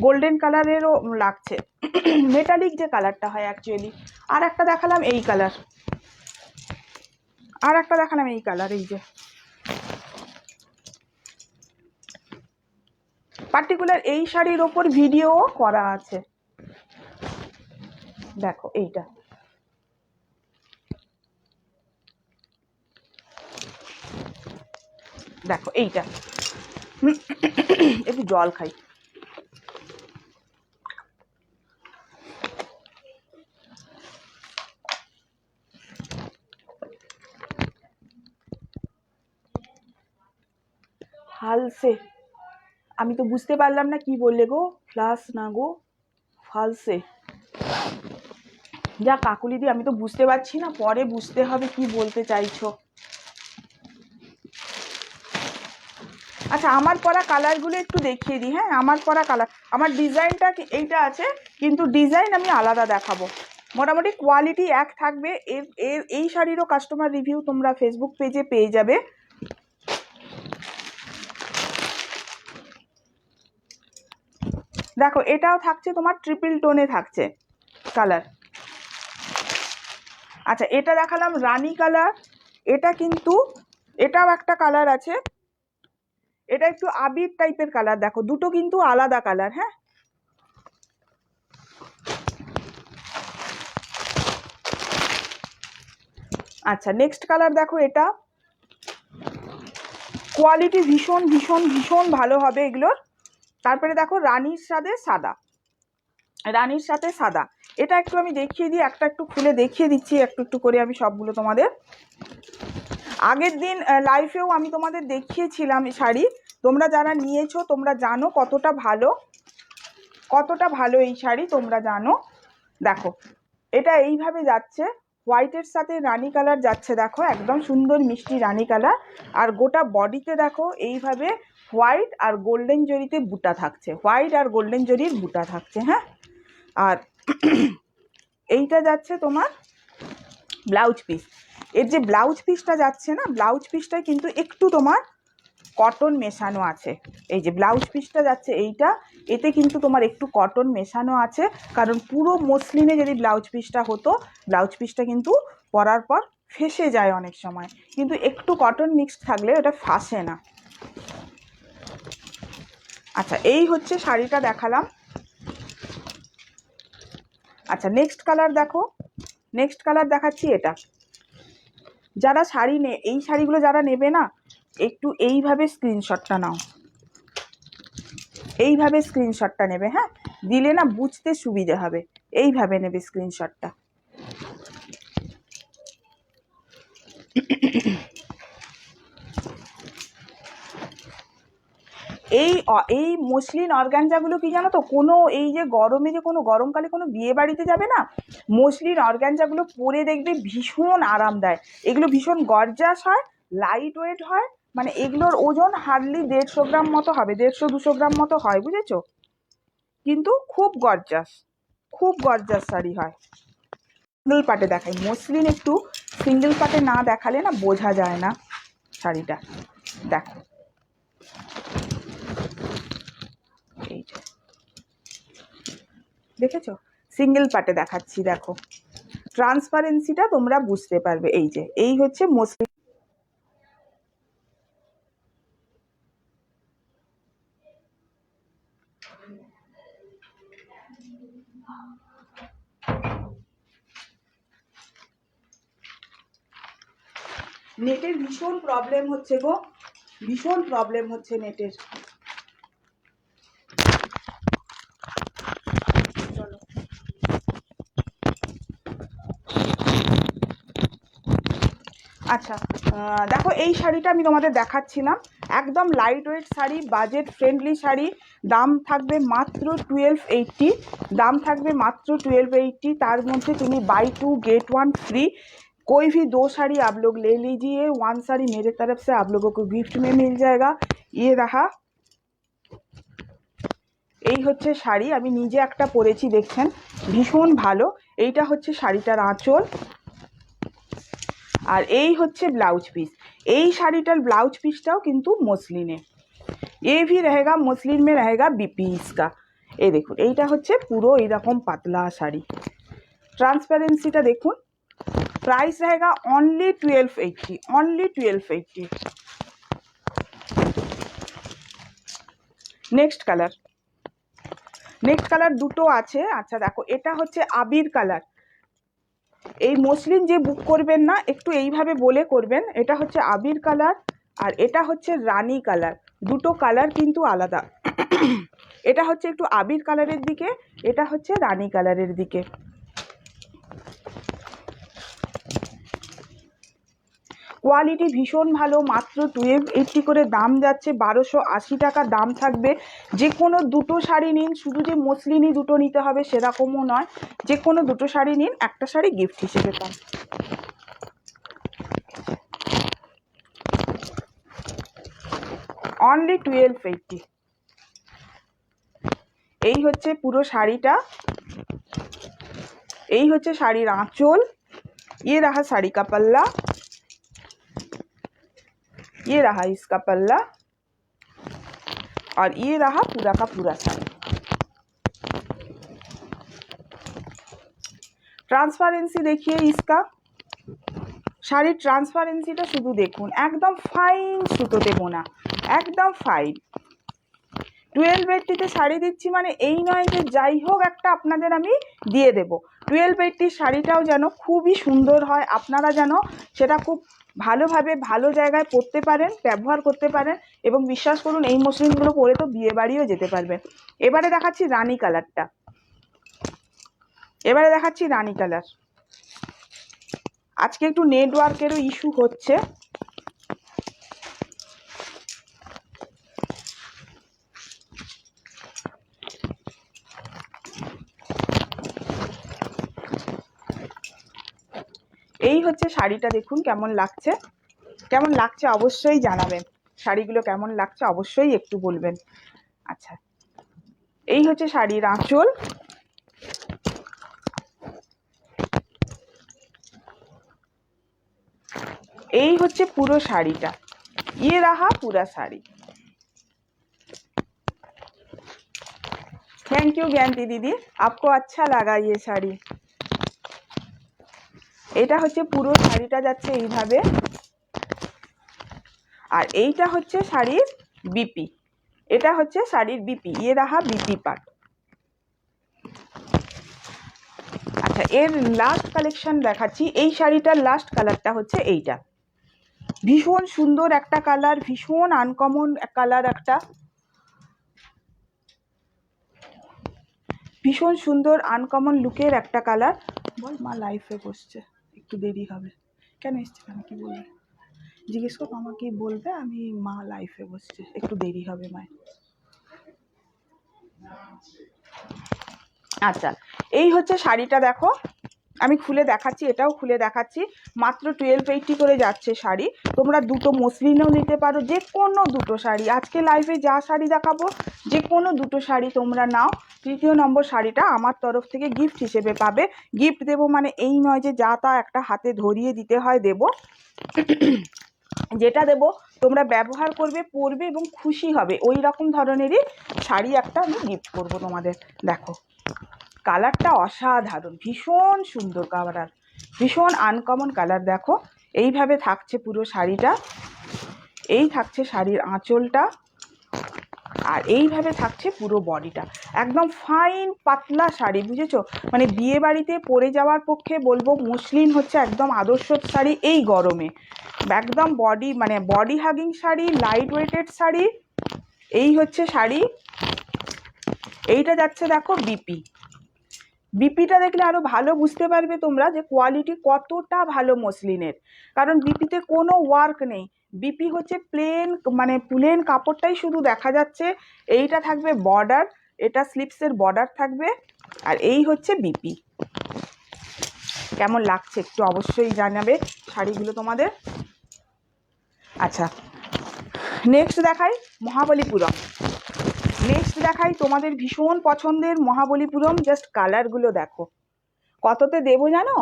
গোল্ডেন কালারেরও লাগছে, মেটালিক যে কালারটা হয় অ্যাকচুয়ালি। আর একটা দেখালাম এই কালার, আর একটা দেখালাম এই কালার, এই যে পার্টিকুলার এই শাড়ির ওপর ভিডিও করা আছে, দেখো এইটা, দেখো এইটা। একটু জল খাই। ফালসে, আমি তো বুঝতে পারলাম না কি বললে গো, ফ্লাস না গো, ফালসে। যা কাকুলি দি, আমি তো বুঝতে পারছি না, পরে বুঝতে হবে কি বলতে চাইছো। আচ্ছা, আমার পরা কালারগুলো একটু দেখিয়ে দিই। হ্যাঁ, আমার পরা কালার, আমার ডিজাইনটা এইটা আছে, কিন্তু ডিজাইন আমি আলাদা দেখাবো। মোটামুটি কোয়ালিটি এক থাকবে। এই শাড়িরও কাস্টমার রিভিউ তোমরা ফেসবুক পেজে পেয়ে যাবে। দেখো এটাও থাকছে তোমার ট্রিপল টোনে থাকছে কালার। আচ্ছা, এটা দেখালাম রানী কালার, এটা কিন্তু এটাও একটা কালার আছে, এটা একটু আবির টাইপের কালার, দেখো দুটো কিন্তু আলাদা কালার। হ্যাঁ, আচ্ছা নেক্সট কালার দেখো, এটা কোয়ালিটি ভীষণ ভীষণ ভীষণ ভালো হবে এগুলোর। তারপরে দেখো রানীর সাথে সাদা, রানীর সাথে সাদা, এটা একটু আমি দেখিয়ে দিই, একটা একটু খুলে দেখিয়ে দিচ্ছি একটু একটু করে আমি সবগুলো তোমাদের। আগের দিন লাইভেও আমি তোমাদের দেখিয়েছিলাম শাড়ি, তোমরা যারা নিয়েছো তোমরা জানো কতটা ভালো, কতটা ভালো এই শাড়ি তোমরা জানো। দেখো এটা এইভাবে যাচ্ছে, হোয়াইটের সাথে রানী কালার যাচ্ছে, দেখো একদম সুন্দর মিষ্টি রানী কালার। আর গোটা বডিতে দেখো এইভাবে হোয়াইট আর গোল্ডেন জরিতে বুটা থাকছে, হোয়াইট আর গোল্ডেন জরির বুটা থাকছে। হ্যাঁ, আর এইটা যাচ্ছে তোমার ব্লাউজ পিস। এর যে ব্লাউজ পিসটা যাচ্ছে না, ব্লাউজ পিসটায় কিন্তু একটু তোমার কটন মেশানো আছে। এই যে ব্লাউজ পিসটা যাচ্ছে এইটা, এতে কিন্তু তোমার একটু কটন মেশানো আছে, কারণ পুরো মসলিনে যদি ব্লাউজ পিসটা হতো, ব্লাউজ পিসটা কিন্তু পরার পর ফেসে যায় অনেক সময়, কিন্তু একটু কটন মিক্সড থাকলে এটা ফাঁসে না। আচ্ছা, এই হচ্ছে শাড়িটা দেখালাম। আচ্ছা, নেক্সট কালার দেখো, নেক্সট কালার দেখাচ্ছি এটা। যারা শাড়ি এই শাড়িগুলো যারা নেবে না, একটু এইভাবে স্ক্রিনশটটা নাও, এইভাবে স্ক্রিনশটটা নেবে। হ্যাঁ, দিলে না বুঝতে সুবিধে হবে, এইভাবে নেবে স্ক্রিনশটটা। এই মসলিন অর্গানজাগুলো কি জানো তো, কোনো এই যে গরমে যে কোনো গরমকালে কোনো বিয়ে বাড়িতে যাবে না, মসলিন অর্গানজাগুলো পরে দেখবে ভীষণ আরাম দেয়। এগুলো ভীষণ গর্জাস হয়, লাইট ওয়েট হয়, মানে এগুলোর ওজন হার্ডলি 150 গ্রাম মতো হবে, 150-200 গ্রাম মতো হয়, বুঝেছো? কিন্তু খুব গর্জাস, খুব গর্জাস শাড়ি হয়। সিঙ্গেল পাটে দেখাই, মসলিন একটু সিঙ্গেল পাটে না দেখালে না বোঝা যায় না শাড়িটা। দেখো এইটা দেখেছো, সিঙ্গেল পাটে দেখাচ্ছি, দেখো ট্রান্সপারেন্সিটা তোমরা বুঝতে পারবে। এই যে এই হচ্ছে মসলিন। নেটের ভীষণ প্রবলেম হচ্ছে গো, ভীষণ প্রবলেম হচ্ছে নেটের। চলো, আচ্ছা দেখো এই শাড়িটা আমি তোমাদের দেখাচ্ছিলাম, একদম light weight sari, budget friendly sari, দাম থাকবে মাত্র 1280, দাম থাকবে মাত্র 1280। তার মধ্যে তুমি बाय 2 गेट 1 फ्री। कोई भी 2 साड़ी आप लोग ले लीजिए, 1 साड़ी मेरे तरफ से आप लोगों को गिफ्ट में मिल जाएगा। ये रहा, এই হচ্ছে শাড়ি, আমি নিজে একটা পরেছি দেখছেন, ভীষণ ভালো। এইটা হচ্ছে শাড়িটার আঁচল, আর এই হচ্ছে ব্লাউজ পিস। এই শাড়িটার ব্লাউজ পিসটাও কিন্তু মসলিনে, ये भी रहेगा मसलिन में रहेगा बीपीस का। এই দেখুন, এইটা হচ্ছে পুরো এইরকম পাতলা শাড়ি, ট্রান্সপারেন্সিটা দেখুন। প্রাইস रहेगा only 1280, only 1280। Next colour, next colour দুটো আছে। আচ্ছা দেখো, এটা হচ্ছে আবির কালার। এই মসলিন যে বুক করবেন না, একটু এইভাবে বলে করবেন, এটা হচ্ছে আবির কালার আর এটা হচ্ছে রানী কালার, দুটো কালার কিন্তু আলাদা। এটা হচ্ছে একটু আবির কালারের দিকে, এটা হচ্ছে রানী কালারের দিকে। কোয়ালিটি ভীষণ ভালো, মাত্র 1280 করে দাম যাচ্ছে, 1280 টাকা দাম থাকবে। যে কোনো দুটো শাড়ি নিন, শুধু যে মসলিনই দুটো নিতে হবে সেরকমও নয়, যে কোনো দুটো শাড়ি নিন, একটা শাড়ি গিফট হিসেবে পান। অনলি 1280। এই হচ্ছে পুরো শাড়িটা, এই হচ্ছে শাড়ির আঁচল। ये रहा साड़ी का पल्ला, ये रहा इसका पल्ला, और ये रहा पूरा का पूरा साड़ी। ट्रांसपारेंसी देखिए इसका, শাড়ির ট্রান্সপারেন্সিটা শুধু দেখুন, একদম ফাইন সুতোতে বোনা, একদম ফাইন। 1280-তে শাড়ি দিচ্ছি মানে এই নয় যে যাই হোক একটা আপনাদের আমি দিয়ে দেব। 1280 শাড়িটাও যেন খুবই সুন্দর হয়, আপনারা যেন সেটা খুব ভালোভাবে ভালো জায়গায় পরতে পারেন, ব্যবহার করতে পারেন, এবং বিশ্বাস করুন এই মসলিনগুলো পরে তো বিয়ে বাড়িও যেতে পারবেন। এবারে দেখাচ্ছি রানী কালারটা, এবারে দেখাচ্ছি রানী কালার। আজকে একটু নেটওয়ার্কেরও ইস্যু হচ্ছে। এই হচ্ছে শাড়িটা, দেখুন কেমন লাগছে, কেমন লাগছে অবশ্যই জানাবেন, শাড়িগুলো কেমন লাগছে অবশ্যই একটু বলবেন। আচ্ছা, এই হচ্ছে শাড়ির আঁচল, এই হচ্ছে পুরো শাড়িটা, ये रहा पूरा শাড়ি। थैंक यू ज्ञानती दीदी, आपको अच्छा लगा ये শাড়ি। এটা হচ্ছে পুরো শাড়িটা যাচ্ছে এইভাবে, আর এইটা হচ্ছে শাড়ির বিপি, এটা হচ্ছে শাড়ির বিপি, ये रहा বিপি পার্ট। আচ্ছা, এর লাস্ট কালেকশন দেখাচ্ছি। এই শাড়িটার লাস্ট কালারটা হচ্ছে এইটা, ভীষণ সুন্দর একটা কালার, ভীষণ আনকমন কালার, একটা ভীষণ সুন্দর আনকমন লুকের একটা কালার। বল মা লাইফে বসছে, একটু দেরি হবে। কেন এসছে, কেন কি বলবে জিজ্ঞেস কর, মামা কি বলবে, আমি মা লাইফে বসছে, একটু দেরি হবে মায়ের। আচ্ছা, এই হচ্ছে শাড়িটা, দেখো আমি খুলে দেখাচ্ছি, এটাও খুলে দেখাচ্ছি। মাত্র 1280 করে যাচ্ছে শাড়ি। তোমরা দুটো মসলিনও নিতে পারো, যে কোনো দুটো শাড়ি, আজকে লাইভে যা শাড়ি দেখাবো যে কোনো দুটো শাড়ি তোমরা নাও। 3য় নম্বর শাড়িটা আমার তরফ থেকে গিফট হিসেবে পাবে। গিফট দেবো মানে এই নয় যে যা তা একটা হাতে ধরিয়ে দিতে হয়, দেবো যেটা দেবো তোমরা ব্যবহার করবে, পরবে এবং খুশি হবে, ওই রকম ধরনেরই শাড়ি একটা আমি গিফট করবো তোমাদের। দেখো কালারটা অসাধারণ, ভীষণ সুন্দর কালার, ভীষণ আনকমন কালার। দেখো এইভাবে থাকছে পুরো শাড়িটা, এই থাকছে শাড়ির আঁচলটা, আর এইভাবে থাকছে পুরো বডিটা, একদম ফাইন পাতলা শাড়ি, বুঝেছো? মানে বিয়ে বাড়িতে পরে যাওয়ার পক্ষে বলবো মসলিন হচ্ছে একদম আদর্শ শাড়ি এই গরমে, একদম বডি মানে body hugging sari, light weighted sari. এই হচ্ছে শাড়ি, এইটা যাচ্ছে দেখো বিপি, বিপিটা দেখলে আরো ভালো বুঝতে পারবে তোমরা যে কোয়ালিটি কতটা ভালো মসলিনের, কারণ বিপিতে কোনো ওয়ার্ক নেই, বিপি হচ্ছে প্লেন, মানে প্লেন কাপড়টাই শুধু দেখা যাচ্ছে। এইটা থাকবে বর্ডার, এটা স্লিপসের বর্ডার থাকবে, আর এই হচ্ছে বিপি। কেমন লাগছে একটু অবশ্যই জানাবে শাড়িগুলো তোমাদের। আচ্ছা, নেক্সট দেখাই মহাবলীপুরম, নেক্সট দেখাই তোমাদের ভীষণ পছন্দের মহাবলীপুরম। জাস্ট কালারগুলো দেখো, কততে দেবো জানো,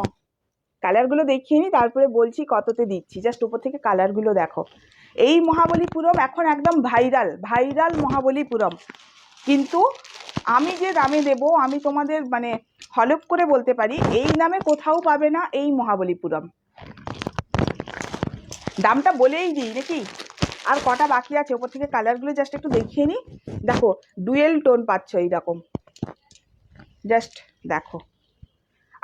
কালারগুলো দেখিয়ে নিই তারপরে বলছি কততে দিচ্ছি। জাস্ট উপর থেকে কালারগুলো দেখো। এই মহাবলীপুরম এখন একদম ভাইরাল, ভাইরাল মহাবলীপুরম, কিন্তু আমি যে দামে দেবো আমি তোমাদের মানে হলপ করে বলতে পারি এই দামে কোথাও পাবে না এই মহাবলীপুরম। দামটা বলেই দিই নাকি, আর কটা বাকি আছে, ওপর থেকে কালারগুলো জাস্ট একটু দেখিয়ে নিই। দেখো ডুয়েল টোন পাচ্ছ এইরকম, জাস্ট দেখো।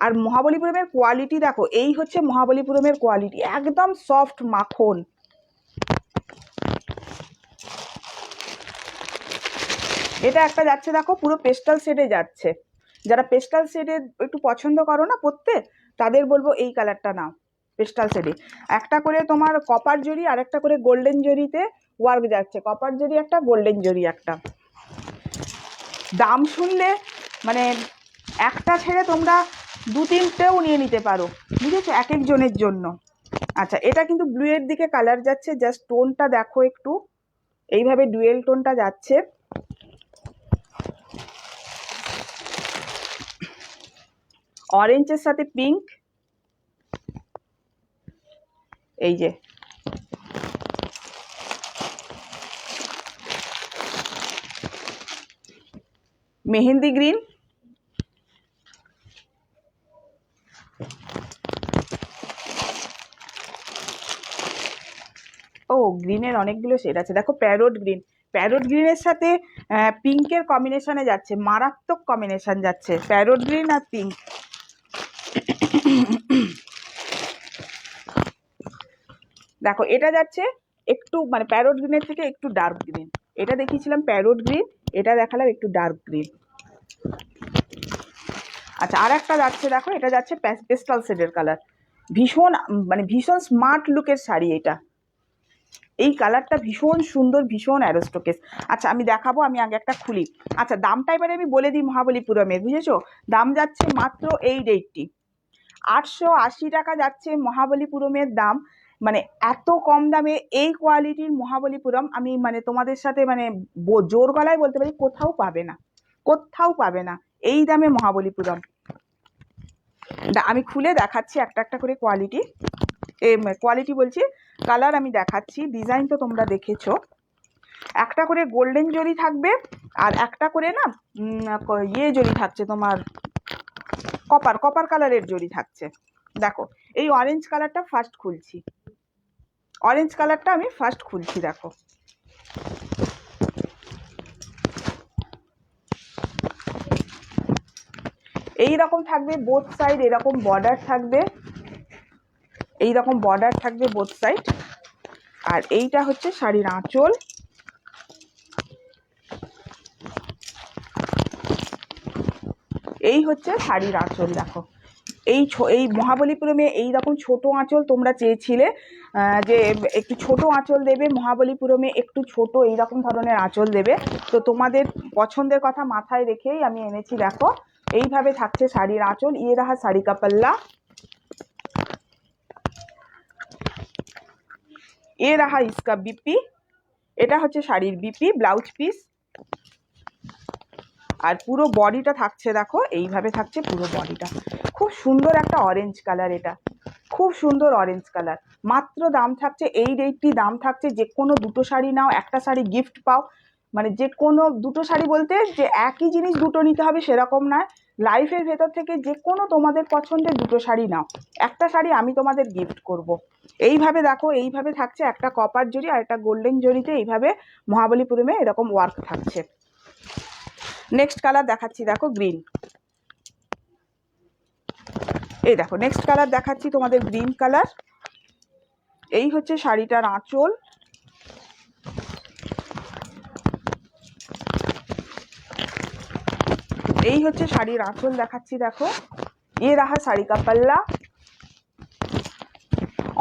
আর মহাবলীপুরমের কোয়ালিটি দেখো, এই হচ্ছে মহাবলীপুরমের কোয়ালিটি, একদম সফট মাখন। এটা একটা যাচ্ছে দেখো পুরো পেস্টাল শেডে যাচ্ছে, যারা পেস্টাল শেডে একটু পছন্দ করো না পরতে, তাদের বলবো এই কালারটা নাও। পেস্টাল শেডে একটা করে তোমার কপার জরি আর একটা করে গোল্ডেন জরিতে ওয়ার্ক যাচ্ছে, কপার জরি একটা, গোল্ডেন জরি একটা। দাম শুনলে মানে একটা ছেড়ে তোমরা দু তিনটেও নিয়ে নিতে পারো, বুঝেছো, এক একজনের জন্য। আচ্ছা, এটা কিন্তু ব্লু এর দিকে কালার যাচ্ছে, জাস্ট টোনটা দেখো একটু, এইভাবে ডুয়েল টোনটা যাচ্ছে। অরেঞ্জের সাথে পিঙ্ক, এই যে মেহেন্দি গ্রিন, ও গ্রিনের অনেকগুলো শেড আছে দেখো, প্যারোট গ্রিন, প্যারোট গ্রিনের সাথে পিঙ্কের কম্বিনেশনে যাচ্ছে, মারাত্মক কম্বিনেশন যাচ্ছে প্যারোট গ্রিন আর পিঙ্ক। দেখো এটা যাচ্ছে একটু মানে প্যারোট গ্রিনের থেকে একটু ডার্ক গ্রিন, এটা দেখিয়েছিলাম প্যারোট গ্রিন, এটা দেখালাম একটু ডার্ক গ্রিন। আচ্ছা আর একটা যাচ্ছে দেখো, এটা যাচ্ছে পেস্টাল শেডের কালার, ভীষণ মানে ভীষণ স্মার্ট লুকের শাড়ি এটা, এই কালারটা ভীষণ সুন্দর, ভীষণ অ্যারোস্টোকেস। আচ্ছা আমি দেখাবো, আমি আগে একটা খুলি। আচ্ছা দামটা এবারে আমি বলে দিই মহাবলীপুরমের, বুঝেছো? দাম যাচ্ছে মাত্র 880, 880 টাকা যাচ্ছে মহাবলীপুরমের দাম। মানে এত কম দামে এই কোয়ালিটির মহাবলীপুরম আমি মানে তোমাদের সাথে মানে জোর গলায় বলতে পারি কোথাও পাবে না, কোথাও পাবে না এই দামে মহাবলীপুরম। আমি খুলে দেখাচ্ছি একটা একটা করে কোয়ালিটি, কোয়ালিটি বলছি কালার আমি দেখাচ্ছি। ডিজাইন তো তোমরা দেখেছো, একটা করে গোল্ডেন জরি থাকবে আর একটা করে না ইয়ে জরি থাকছে তোমার, কপার কপার কালারের জরি থাকছে। দেখো এই অরেঞ্জ কালারটা ফার্স্ট খুলছি, অরেঞ্জ কালারটা আমি ফার্স্ট খুলছি। দেখো এই রকম থাকবে বোথ সাইড, এরকম বর্ডার থাকবে, এই রকম বর্ডার থাকবে বোথ সাইড। আর এইটা হচ্ছে শাড়ির আঁচল, এই হচ্ছে শাড়ির আঁচল। দেখো এই মহাবলীপুরমে এইরকম ছোট আঁচল তোমরা চেয়েছিলে, যে একটু ছোট আঁচল দেবে মহাবলীপুরমে, একটু ছোট এইরকম ধরনের আঁচল দেবে, তো তোমাদের পছন্দের কথা মাথায় রেখেই আমি এনেছি। দেখো এইভাবে থাকছে শাড়ির আঁচল, ইয়ে রাহা শাড়ি কা পাল্লা, এ রাহা ইসকা বিপি, এটা হচ্ছে শাড়ির বিপি ব্লাউজ পিস। আর পুরো বডিটা থাকছে দেখো এইভাবে থাকছে পুরো বডিটা, খুব সুন্দর একটা অরেঞ্জ কালার, এটা খুব সুন্দর অরেঞ্জ কালার। মাত্র দাম থাকছে 880, দাম থাকছে যে কোনো দুটো শাড়ি নাও একটা শাড়ি গিফট পাও, মানে যে কোনো দুটো শাড়ি বলতে যে একই জিনিস দুটো নিতে হবে সেরকম নয়, লাইফের ভেতর থেকে যে কোনো তোমাদের পছন্দের দুটো শাড়ি নাও, একটা শাড়ি আমি তোমাদের গিফট করব। এইভাবে দেখো এইভাবে থাকছে, একটা কপার জরি আর একটা গোল্ডেন জরিতে এইভাবে মহাবলীপুরমে এরকম ওয়ার্ক থাকছে। নেক্সট কালার দেখাচ্ছি, দেখো গ্রিন, এই দেখো নেক্সট কালার দেখাচ্ছি তোমাদের গ্রিন কালার। এই হচ্ছে শাড়িটার আঁচল, এই হচ্ছে শাড়ির আঁচল দেখাচ্ছি। দেখো ইয়ে রাহা শাড়ি কা পাল্লা।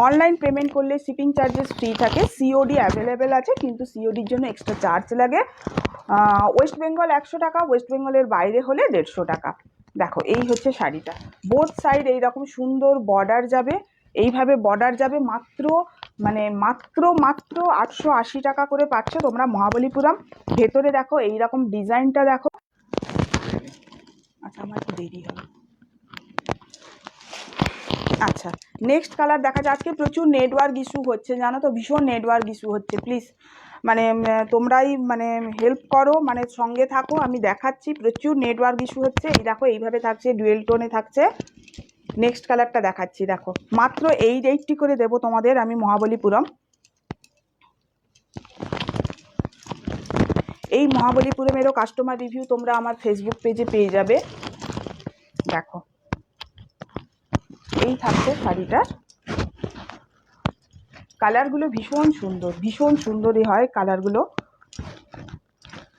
অনলাইন পেমেন্ট করলে শিপিং চার্জেস ফ্রি থাকে, সিওডি অ্যাভেলেবেল আছে কিন্তু সিওডির জন্য এক্সট্রা চার্জ লাগে। ওয়েস্ট বেঙ্গল 100 টাকা, ওয়েস্ট বেঙ্গলের বাইরে হলে 150 টাকা। দেখো এই হচ্ছে শাড়িটা, বোথ সাইড এইরকম সুন্দর বর্ডার যাবে, এইভাবে বর্ডার যাবে, মাত্র মানে মাত্র মাত্র 880 টাকা করে পাচ্ছ তোমরা মহাবলীপুরম। ভেতরে দেখো এইরকম ডিজাইনটা দেখো। আচ্ছা আমার একটু দেরি হবে। আচ্ছা নেক্সট কালার দেখা যায়, আজকে প্রচুর নেটওয়ার্ক ইস্যু হচ্ছে জানো তো, ভীষণ নেটওয়ার্ক ইস্যু হচ্ছে, প্লিজ মানে তোমরাই মানে হেল্প করো, মানে সঙ্গে থাকো, আমি দেখাচ্ছি প্রচুর নেটওয়ার্ক ইস্যু হচ্ছে। এই দেখো এইভাবে থাকছে, ডুয়েল টোনে থাকছে। নেক্সট কালারটা দেখাচ্ছি, দেখো মাত্র 880 করে দেবো তোমাদের আমি মহাবলীপুরম। এই মহাবলীপুরমেরও কাস্টমার রিভিউ তোমরা আমার ফেসবুক পেজে পেয়ে যাবে। দেখো এই থাকছে শাড়িটার কালারগুলো, ভীষণ সুন্দর, ভীষণ সুন্দরই হয় কালারগুলো,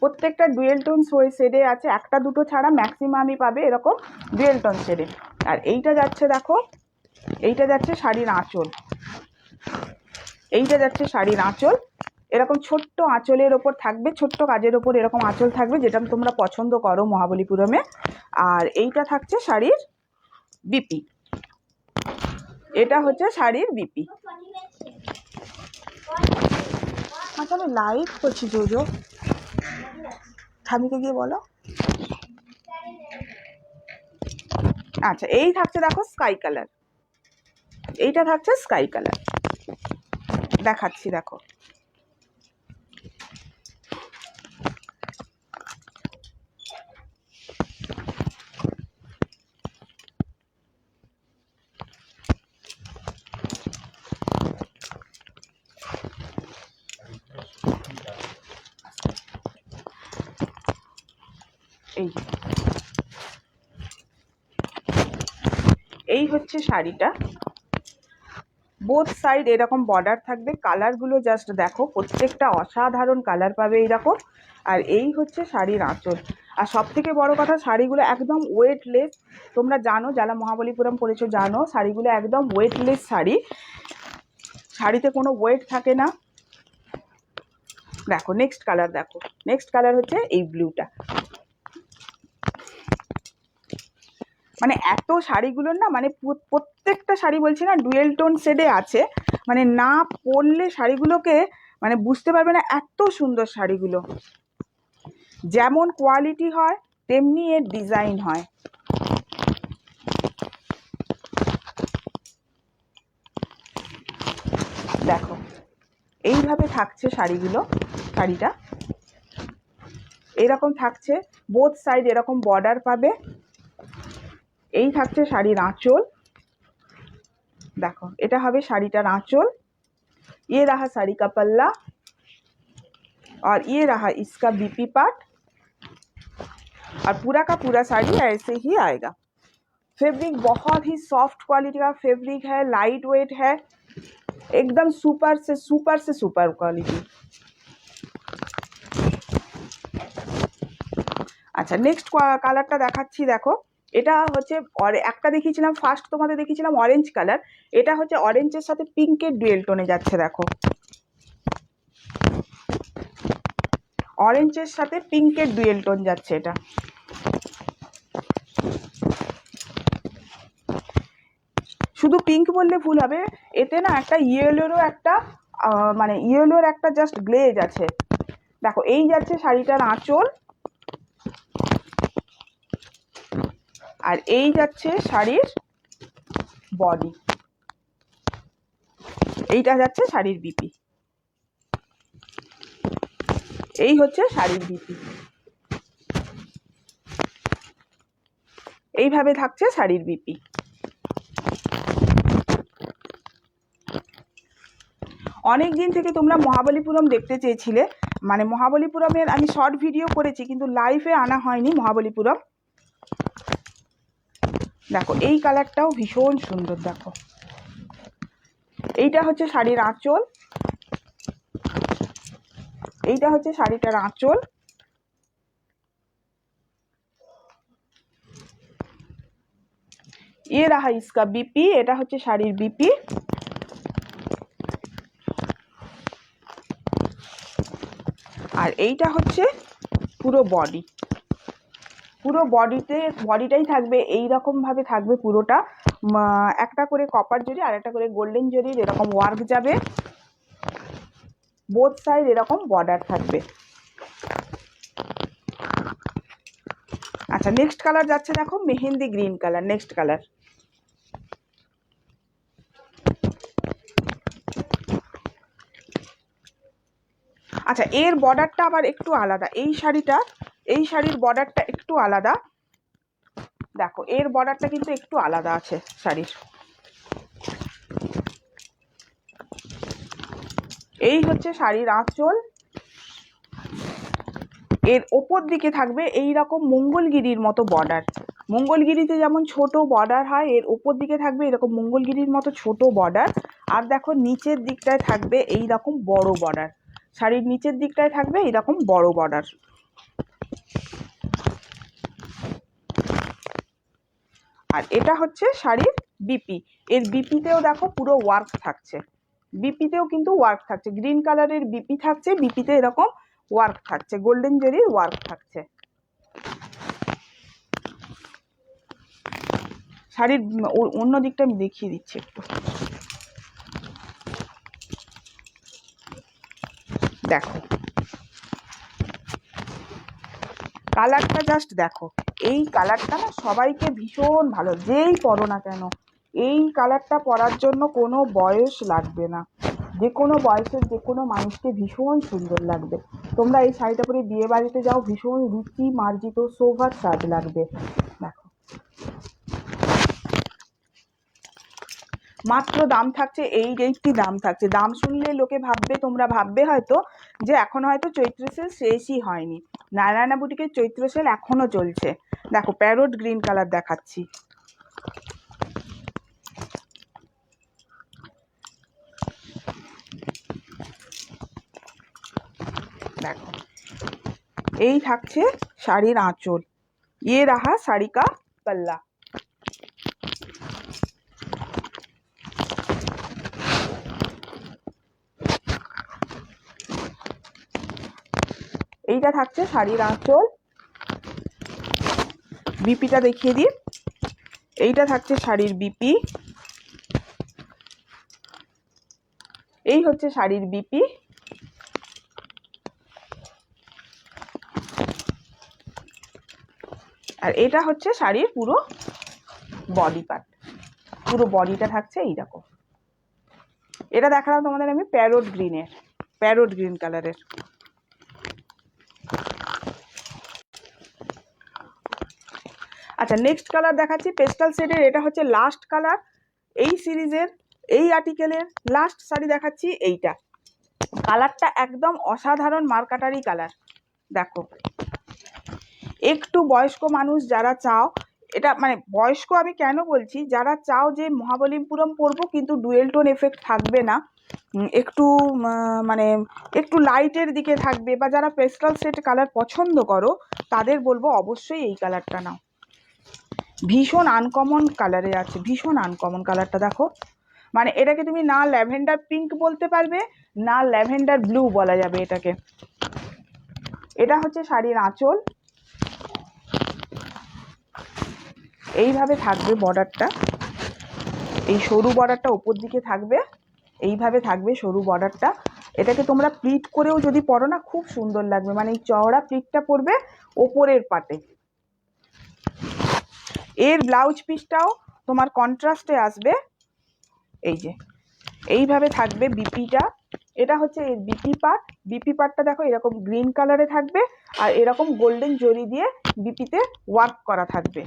প্রত্যেকটা ডুয়েল টোন শেডে আছে, একটা দুটো ছাড়া ম্যাক্সিমামই পাবে এরকম ডুয়েল টোন শেডে। আর এইটা যাচ্ছে দেখো, এইটা যাচ্ছে শাড়ির আঁচল, এইটা যাচ্ছে শাড়ির আঁচল, এরকম ছোট্ট আঁচলের ওপর থাকবে, ছোট্ট কাজের ওপর এরকম আঁচল থাকবে, যেটা তোমরা পছন্দ করো মহাবলীপুরমে। আর এইটা থাকছে শাড়ির বিপি, এটা হচ্ছে শাড়ির বিপি। আচ্ছা আমি লাইভ করছি জোজো, ঠামিকে গিয়ে বলো। আচ্ছা এই থাকছে দেখো স্কাই কালার, এইটা থাকছে স্কাই কালার, দেখাচ্ছি দেখো এই হচ্ছে শাড়িটা, বোথ সাইড এরকম বর্ডার থাকবে। কালারগুলো জাস্ট দেখো, প্রত্যেকটা অসাধারণ কালার পাবে এইরকম। আর এই হচ্ছে শাড়ির আঁচল। আর সব থেকে বড় কথা, শাড়িগুলো একদম ওয়েটলেস। তোমরা জানো, যারা মহাবলীপুরম পরেছো জানো, শাড়িগুলো একদম ওয়েটলেস শাড়ি, শাড়িতে কোনো ওয়েট থাকে না। দেখো নেক্সট কালার, দেখো নেক্সট কালার হচ্ছে এই ব্লুটা। মানে এত শাড়িগুলোর না, মানে প্রত্যেকটা শাড়ি বলছি না ডুয়েল টোন শেডে আছে, মানে না পরলে শাড়িগুলোকে মানে বুঝতে পারবে না, এত সুন্দর শাড়িগুলো। যেমন কোয়ালিটি হয় তেমনি এর ডিজাইন হয়। দেখো এইভাবে থাকছে শাড়িগুলো, শাড়িটা এরকম থাকছে, বোথ সাইড এরকম বর্ডার পাবে। এই থাকছে শাড়ির আঁচল। দেখো এটা হবে শাড়িটার आंचल। ये रहा साड़ी का पल्ला और ये रहा इसका बीपी पार्ट। और पूरा का पूरा साड़ी ऐसे ही आएगा। फैब्रिक बहुत ही सॉफ्ट क्वालिटी का फैब्रिक है, लाइट वेट है, एकदम सुपर से सुपर क्वालिटी। আচ্ছা নেক্সট কালারটা দেখাচ্ছি। দেখো এটা হচ্ছে, একটা দেখিয়েছিলাম ফার্স্ট, তোমাদের দেখিয়েছিলাম অরেঞ্জ কালার, এটা হচ্ছে অরেঞ্জের সাথে পিঙ্কের ডুয়েল টোনে যাচ্ছে। দেখো অরেঞ্জের সাথে পিঙ্কের ডুয়েল টোন যাচ্ছে এটা। শুধু পিঙ্ক বললে ভুল হবে, এতে না একটা ইয়েলোরও একটা মানে ইয়েলোর একটা জাস্ট গ্লেজ আছে। দেখো এই যাচ্ছে শাড়িটার আঁচল, আর এই যাচ্ছে শাড়ির বডি, এইটা যাচ্ছে শাড়ির বিপি। এই হচ্ছে শাড়ির বিপি, এইভাবে থাকছে শাড়ির বিপি। অনেক দিন থেকে তোমরা মহাবলীপুরম দেখতে চেয়েছিলে, মানে মহাবলীপুরমের আমি শর্ট ভিডিও করেছি কিন্তু লাইভে আনা হয়নি মহাবলীপুরম। দেখো এই কালারটাও ভীষণ সুন্দর। দেখো এইটা হচ্ছে শাড়ির আঁচল, এইটা হচ্ছে শাড়িটার আঁচল। ये रहा इसका बीपी, এটা হচ্ছে শাড়ির বিপি। আর এইটা হচ্ছে পুরো বডি, পুরো বডিটাই থাকবে এইরকম ভাবে থাকবে পুরোটা। একটা করে কপার জরি আর একটা করে গোল্ডেন জরির এরকম ওয়ার্ক যাবে, বোথ সাইড এরকম বর্ডার থাকবে। আচ্ছা নেক্সট কালার যাচ্ছে, দেখো mehendi green colour, next colour. আচ্ছা এর বর্ডারটা আবার একটু আলাদা, এই শাড়ির বর্ডারটা একটু আলাদা। দেখো এর বর্ডারটা কিন্তু একটু আলাদা আছে শাড়ির। এই হচ্ছে শাড়ির আঁচল, এর ওপর দিকে থাকবে এই রকম মঙ্গলগিরির মতো বর্ডার। মঙ্গলগিরিতে যেমন ছোট বর্ডার হয়, এর ওপর দিকে থাকবে এরকম মঙ্গলগিরির মতো ছোট বর্ডার। আর দেখো নিচের দিকটায় থাকবে এই রকম বড় বর্ডার, শাড়ির নিচের দিকটায় থাকবে এইরকম বড় বর্ডার। আর এটা হচ্ছে শাড়ির বিপি, এর বিপিতেও দেখো পুরো ওয়ার্ক থাকছে, বিপিতেও কিন্তু ওয়ার্ক থাকছে, গ্রিন কালারের বিপি থাকছে, বিপিতে এরকম ওয়ার্ক থাকছে, গোল্ডেন জেরির ওয়ার্ক থাকছে। শাড়ির অন্য দিকটা আমি দেখিয়ে দিচ্ছি একটু। দেখো কালারটা জাস্ট দেখো, এই কালারটা না সবাইকে ভীষণ ভালো, যেই পরো না কেন এই কালারটা পরার জন্য কোনো বয়স লাগবে না, যে কোনো বয়সের যে কোনো মানুষকে ভীষণ সুন্দর লাগবে। তোমরা এই শাড়িটা পরে বিয়ে বাড়িতে যাও, ভীষণ রুচি মার্জিত সোভার সাজ লাগবে। দেখো মাত্র দাম থাকছে 880 দাম থাকছে। দাম শুনলে লোকে ভাববে, তোমরা ভাববে হয়তো যে এখন হয়তো চৈত্র সেল শেষই হয়নি। নারায়ণা বুটিকের চৈত্র সেল এখনো চলছে। দেখো প্যারোট গ্রিন কালার দেখাচ্ছি, দেখো এই থাকছে শাড়ির আঁচল, ये रहा শাড়ি কা পাল্লা। এইটা থাকছে শাড়ির আঁচল, বিপিটা দেখিয়ে দিই। এইটা থাকছে শাড়ির বিপি, এই হচ্ছে শাড়ির বিপি। আর এটা হচ্ছে শাড়ির পুরো বডি পার্ট, পুরো বডিটা থাকছে এইরকম। এটা দেখালাম তোমাদের আমি প্যারোট গ্রিনের, প্যারোট গ্রিন কালারের। আচ্ছা নেক্সট কালার দেখাচ্ছি পেস্টাল শেডের, এটা হচ্ছে লাস্ট কালার এই সিরিজের, এই আর্টিকেলের লাস্ট শাড়ি দেখাচ্ছি। এইটা কালারটা একদম অসাধারণ মার্কাটারি কালার। দেখো একটু বয়স্ক মানুষ যারা চাও, এটা মানে বয়স্ক আমি কেন বলছি, যারা চাও যে মহাবলীপুরম পরবো কিন্তু ডুয়েল টোন এফেক্ট থাকবে না, একটু মানে একটু লাইটের দিকে থাকবে, বা যারা পেস্টাল শেড কালার পছন্দ করো তাদের বলবো অবশ্যই এই কালারটা নাও। ভীষণ আনকমন কালারে আছে, ভীষণ আনকমন কালারটা। দেখো মানে এটাকে তুমি না ল্যাভেন্ডার পিঙ্ক বলতে পারবে, না ল্যাভেন্ডার ব্লু বলা যাবে এটাকে। এটা হচ্ছে শাড়ির আঁচল, এইভাবে থাকবে বর্ডারটা, এই সরু বর্ডারটা উপর দিকে থাকবে, এইভাবে থাকবে সরু বর্ডারটা। এটাকে তোমরা প্লিট করেও যদি পরো না খুব সুন্দর লাগবে, মানে এই চওড়া প্লিটটা পরবে ওপরের পাটে। এর ব্লাউজ পিসটাও তোমার কন্ট্রাস্টে আসবে, এই যে এইভাবে থাকবে বিপিটা। এটা হচ্ছে এর বিপি পার্ট, বিপি পার্টটা দেখো এরকম গ্রিন কালারে থাকবে, আর এরকম গোল্ডেন জরি দিয়ে বিপিতে ওয়ার্ক করা থাকবে।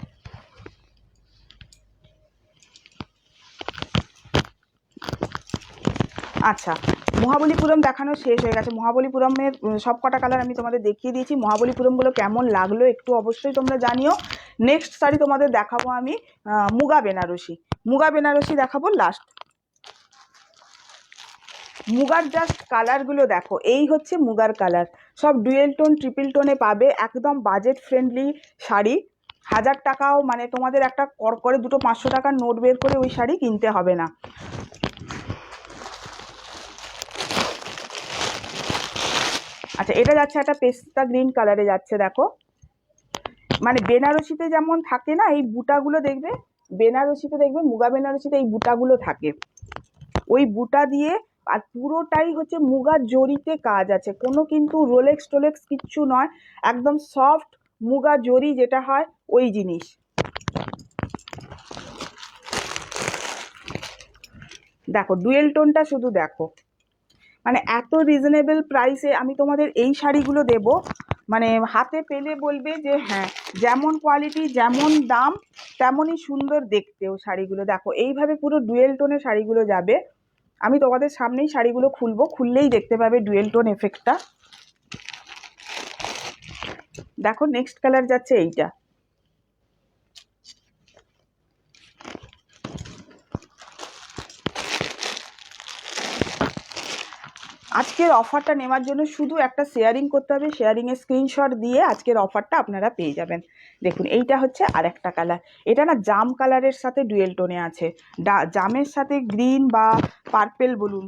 আচ্ছা মহাবলীপুরম দেখানো শেষ হয়ে গেছে, মহাবলীপুরমের সব কটা কালার আমি তোমাদের দেখিয়ে দিয়েছি। মহাবলীপুরমগুলো কেমন লাগলো একটু অবশ্যই তোমরা জানিও। নেক্সট শাড়ি তোমাদের দেখাবো আমি মুগা বেনারসি, মুগা বেনারসি দেখাবো লাস্ট। মুগার জাস্ট কালারগুলো দেখো, এই হচ্ছে মুগার কালার, সব ডুয়েল টোন ট্রিপল টোনে পাবে, একদম বাজেট ফ্রেন্ডলি শাড়ি। 1000 টাকাও মানে তোমাদের একটা কর করে দুটো 500 টাকার নোট বের করে ওই শাড়ি কিনতে হবে না। আচ্ছা এটা যাচ্ছে একটা পেস্তা গ্রিন কালারে যাচ্ছে, দেখো মানে বেনারসিতে যেমন থাকে না এই বুটাগুলো, দেখবে বেনারসিতে দেখবে মুগা বেনারসিতে এই বুটাগুলো থাকে, ওই বুটা দিয়ে, আর পুরোটাই হচ্ছে মুগার জরিতে কাজ আছে, কোনো কিন্তু রোলেক্স টোলেক্স কিচ্ছু নয়, একদম সফট মুগা জরি যেটা হয় ওই জিনিস। দেখো ডুয়েল টোনটা শুধু দেখো, মানে এত রিজনেবল প্রাইসে আমি তোমাদের এই শাড়িগুলো দেব, মানে হাতে পেলে বলবে যে হ্যাঁ যেমন কোয়ালিটি যেমন দাম তেমনই সুন্দর দেখতেও শাড়িগুলো। দেখো এইভাবে পুরো ডুয়েল টোনের শাড়িগুলো যাবে, আমি তোমাদের সামনেই শাড়িগুলো খুলবো, খুললেই দেখতে পাবে ডুয়েল টোন এফেক্টটা। দেখো নেক্সট কালার যাচ্ছে এইটা, আজকের অফারটা নেওয়ার জন্য শুধু একটা শেয়ারিং করতে হবে, শেয়ারিংয়ের স্ক্রিনশট দিয়ে আজকের অফারটা আপনারা পেয়ে যাবেন। দেখুন এইটা হচ্ছে আরেকটা কালার, এটা না জাম কালারের সাথে ডুয়েল টোনে আছে, জামের সাথে গ্রিন বা পার্পেল বলুন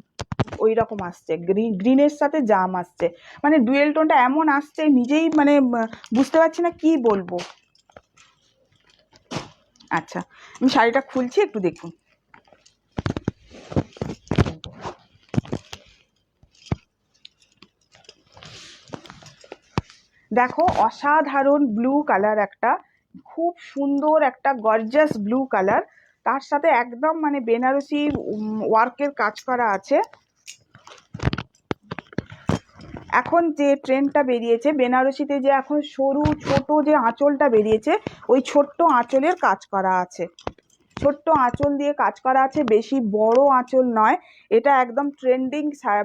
ওই রকম আসছে, গ্রিনের সাথে জাম আসছে, মানে ডুয়েল টোনটা এমন আসছে নিজেই মানে বুঝতে পারছি না কি বলবো। আচ্ছা আমি শাড়িটা খুলছি একটু দেখুন, দেখো অসাধারণ ব্লু কালার, একটা খুব সুন্দর একটা গর্জাস ব্লু কালার, তার সাথে একদম মানে বেনারসি ওয়ার্কের কাজ করা আছে। এখন যে ট্রেন্ডটা বেরিয়েছে বেনারসিতে, যে এখন সরু ছোট যে আঁচলটা বেরিয়েছে ওই ছোট্ট আঁচলের কাজ করা আছে, ছোট্ট আঁচল দিয়ে কাজ করা আছে, বেশি বড় আঁচল নয়। এটা একদম ট্রেন্ডিং,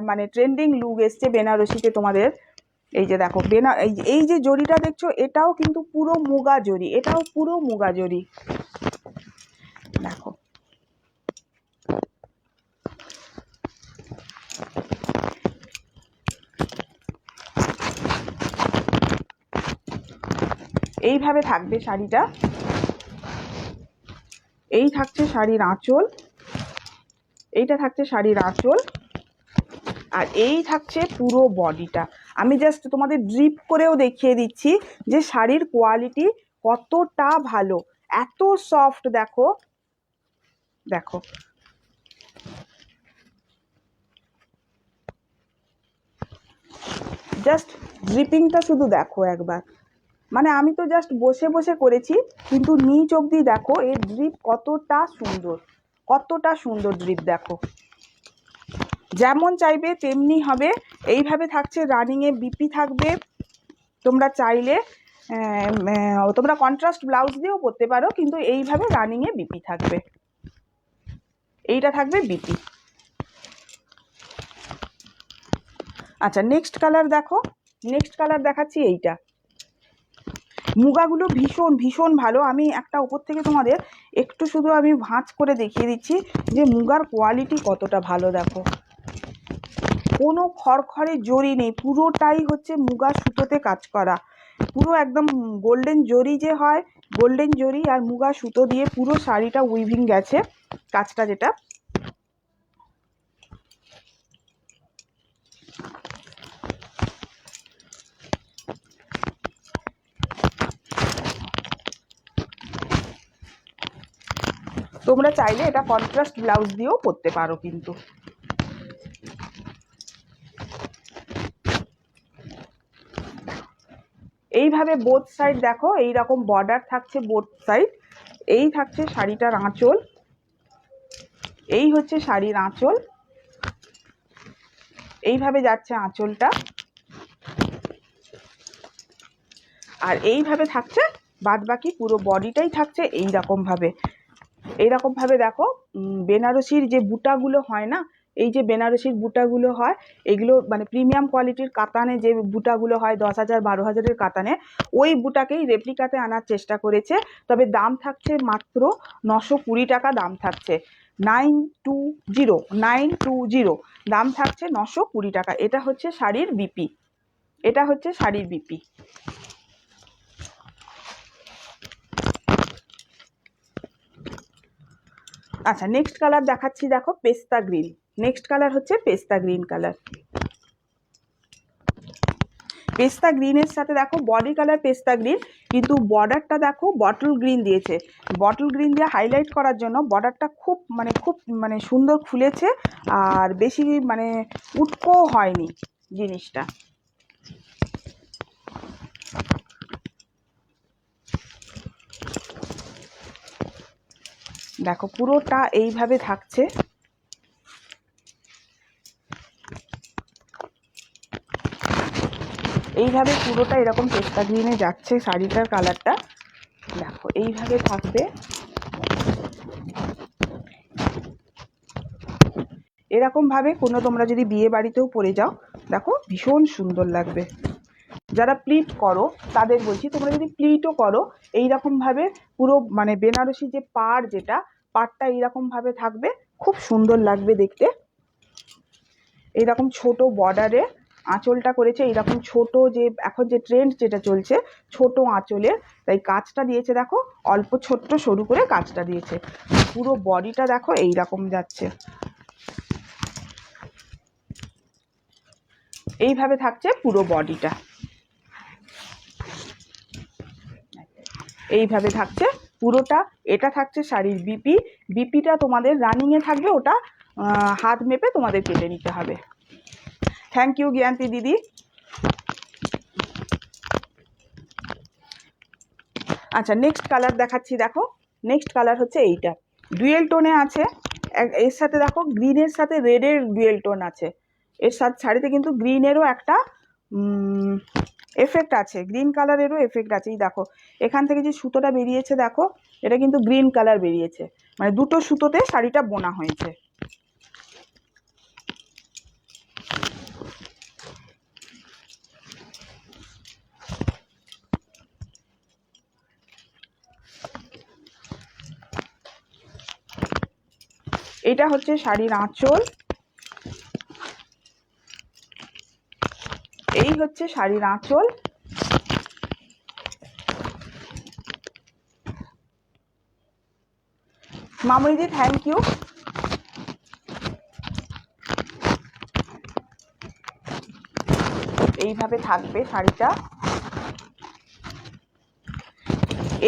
মানে ট্রেন্ডিং লুক এসছে বেনারসিতে তোমাদের। এই যে দেখো এই যে জরিটা দেখছো এটাও কিন্তু পুরো মুগা জরি, এটাও পুরো মুগা জরি। দেখো এইভাবে থাকবে শাড়িটা। এই থাকছে শাড়ির আঁচল, এইটা থাকছে শাড়ির আঁচল, আর এই থাকছে পুরো বডিটা। আমি জাস্ট তোমাদের ড্রিপ করেও দেখিয়ে দিচ্ছি যে শাড়ির কোয়ালিটি কতটা ভালো, এত সফট। দেখো দেখো, জাস্ট ড্রিপিংটা শুধু দেখো একবার। মানে আমি তো জাস্ট বসে বসে করেছি, কিন্তু নিচ অবধি দেখো এর ড্রিপ কতটা সুন্দর, কতটা সুন্দর ড্রিপ দেখো। যেমন চাইবে তেমনি হবে। এইভাবে থাকছে রানিংয়ে, বিপি থাকবে। তোমরা চাইলে তোমরা কন্ট্রাস্ট ব্লাউজ দিয়েও পরতে পারো, কিন্তু এইভাবে রানিংয়ে বিপি থাকবে। এইটা থাকবে বিপি। আচ্ছা, নেক্সট কালার দেখো, নেক্সট কালার দেখাচ্ছি এইটা। মুগাগুলো ভীষণ ভীষণ ভালো। আমি একটা উপর থেকে তোমাদের একটু শুধু আমি ভাঁজ করে দেখিয়ে দিচ্ছি যে মুগার কোয়ালিটি কতটা ভালো। দেখো, কোনো খড়খড়ে জরি নেই, পুরোটাই হচ্ছে মুগা সুতোতে কাজ করা, পুরো একদম গোল্ডেন জরি যে হয়, গোল্ডেন জরি আর মুগা সুতো দিয়ে পুরো শাড়িটা উইভিং গেছে কাজটা। যেটা তোমরা চাইলে এটা কন্ট্রাস্ট ব্লাউজ দিয়েও পরতে পারো। কিন্তু এইভাবে বোথ সাইড দেখো, এইরকম বর্ডার থাকছে বোথ সাইড। এই থাকছে শাড়িটার আঁচল, এই হচ্ছে শাড়ির আঁচল, এইভাবে যাচ্ছে আঁচলটা, আর এইভাবে থাকছে বাদবাকি পুরো বডিটাই থাকছে এইরকম ভাবে। এইরকম ভাবে দেখো, বেনারসির যে বুটাগুলো হয় না, এই যে বেনারসির বুটাগুলো হয়, এগুলো মানে প্রিমিয়াম কোয়ালিটির কাতানে যে বুটাগুলো হয় 10,000 12,000-এর কাতানে, ওই বুটাকেই রেপ্লিকাতে আনার চেষ্টা করেছে। তবে দাম থাকছে মাত্র 920 টাকা দাম থাকছে, 920 দাম থাকছে 920 টাকা। এটা হচ্ছে শাড়ির বিপি, এটা হচ্ছে শাড়ির বিপি। আচ্ছা, নেক্সট কালার দেখাচ্ছি। দেখো, পেস্তা গ্রিন। নেক্সট কালার হচ্ছে পেস্তা গ্রিন কালার। পেস্তা গ্রিনের সাথে দেখো বডি কালার পেস্তা গ্রিন, কিন্তু বর্ডারটা দেখো বটল গ্রিন দিয়েছে। বটল গ্রিন দিয়ে হাইলাইট করার জন্য বর্ডারটা খুব মানে সুন্দর খুলেছে, আর বেশি মানে উটকো হয়নি জিনিসটা। দেখো পুরোটা এইভাবে থাকছে। এইভাবে পুরোটা এরকম পেস্তা গ্রিনে যাচ্ছে শাড়িটার কালারটা। দেখো এইভাবে থাকবে, এরকম ভাবে কোনো তোমরা যদি বিয়ে বাড়িতেও পরে যাও, দেখো ভীষণ সুন্দর লাগবে। যারা প্লিট করো তাদের বলছি, তোমরা যদি প্লিটও করো এইরকম ভাবে পুরো মানে বেনারসি যে পাড়, যেটা পাড়টা এইরকম ভাবে থাকবে, খুব সুন্দর লাগবে দেখতে। এইরকম ছোট বর্ডারে আঁচলটা করেছে, এইরকম ছোট, যে এখন যে ট্রেন্ড যেটা চলছে ছোট আঁচলের, তাই কাজটা দিয়েছে দেখো অল্প ছোট্ট সরু করে কাজটা দিয়েছে। পুরো বডিটা দেখো এইরকম যাচ্ছে, এইভাবে থাকছে পুরো বডিটা, এইভাবে থাকছে পুরোটা। এটা থাকছে শাড়ির বিপি। বিপিটা তোমাদের রানিংয়ে থাকবে, ওটা হাত মেপে তোমাদের কেটে নিতে হবে। থ্যাংক ইউ জ্ঞানতি দিদি। আচ্ছা, নেক্সট কালার দেখাচ্ছি। দেখো, নেক্সট কালার হচ্ছে এইটা, ডুয়েল টোনে আছে। এর সাথে দেখো গ্রিনের সাথে রেডের ডুয়েল টোন আছে। এর সাথে শাড়িতে কিন্তু গ্রিনেরও একটা এফেক্ট আছে, গ্রিন কালারেরও এফেক্ট আছে। এই দেখো এখান থেকে যে সুতোটা বেরিয়েছে, দেখো এটা কিন্তু গ্রিন কালার বেরিয়েছে, মানে দুটো সুতোতে শাড়িটা বোনা হয়েছে। এটা হচ্ছে শাড়ির আঁচল, এই হচ্ছে শাড়ির আঁচল, মামুনিদি থ্যাংক ইউ। এইভাবে থাকবে শাড়িটা।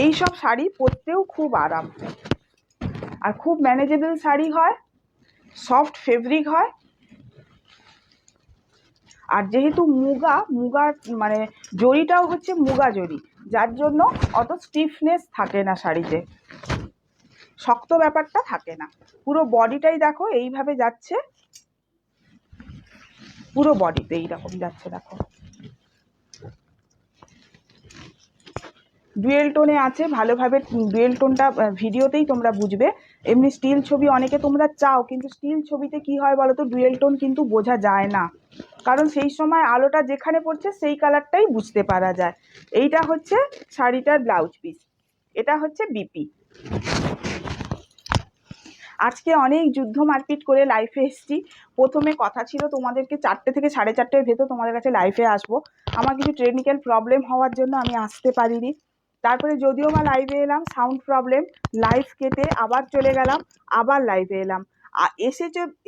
এই সব শাড়ি পরতেও খুব আরাম আর খুব ম্যানেজেবল শাড়ি হয়, সফট ফেব্রিক হয়। আর যেহেতু মুগার মানে জরিটাও হচ্ছে মুগা জরি, যার জন্য অত স্টিফনেস থাকে না শাড়িতে, শক্ত ব্যাপারটা থাকে না। পুরো বডিটাই দেখো এইভাবে যাচ্ছে, পুরো বডিতে এইরকম যাচ্ছে দেখো। ডুয়েল টোনে আছে, ভালোভাবে ডুয়েল টোনটা ভিডিওতেই তোমরা বুঝবে। এমনি স্টিল ছবি অনেকে তোমরা চাও, কিন্তু স্টিল ছবিতে কি হয় বলো তো, ডুয়েল টোন কিন্তু বোঝা যায় না, কারণ সেই সময় আলোটা যেখানে পড়ছে সেই কালারটাই বুঝতে পারা যায়। এইটা হচ্ছে শাড়িটার ব্লাউজ পিস, এটা হচ্ছে বিপি। আজকে অনেক যুদ্ধ মারপিট করে লাইফে এসেছি। প্রথমে কথা ছিল তোমাদেরকে 4টে থেকে 4:30-এর ভেতর তোমাদের কাছে লাইফে আসবো। আমার কিছু টেকনিক্যাল প্রবলেম হওয়ার জন্য আমি আসতে পারিনি। তারপরে যদিও বা লাইভে এলাম, সাউন্ড প্রবলেম, লাইভ কেটে আবার চলে গেলাম, আবার লাইভে এলাম।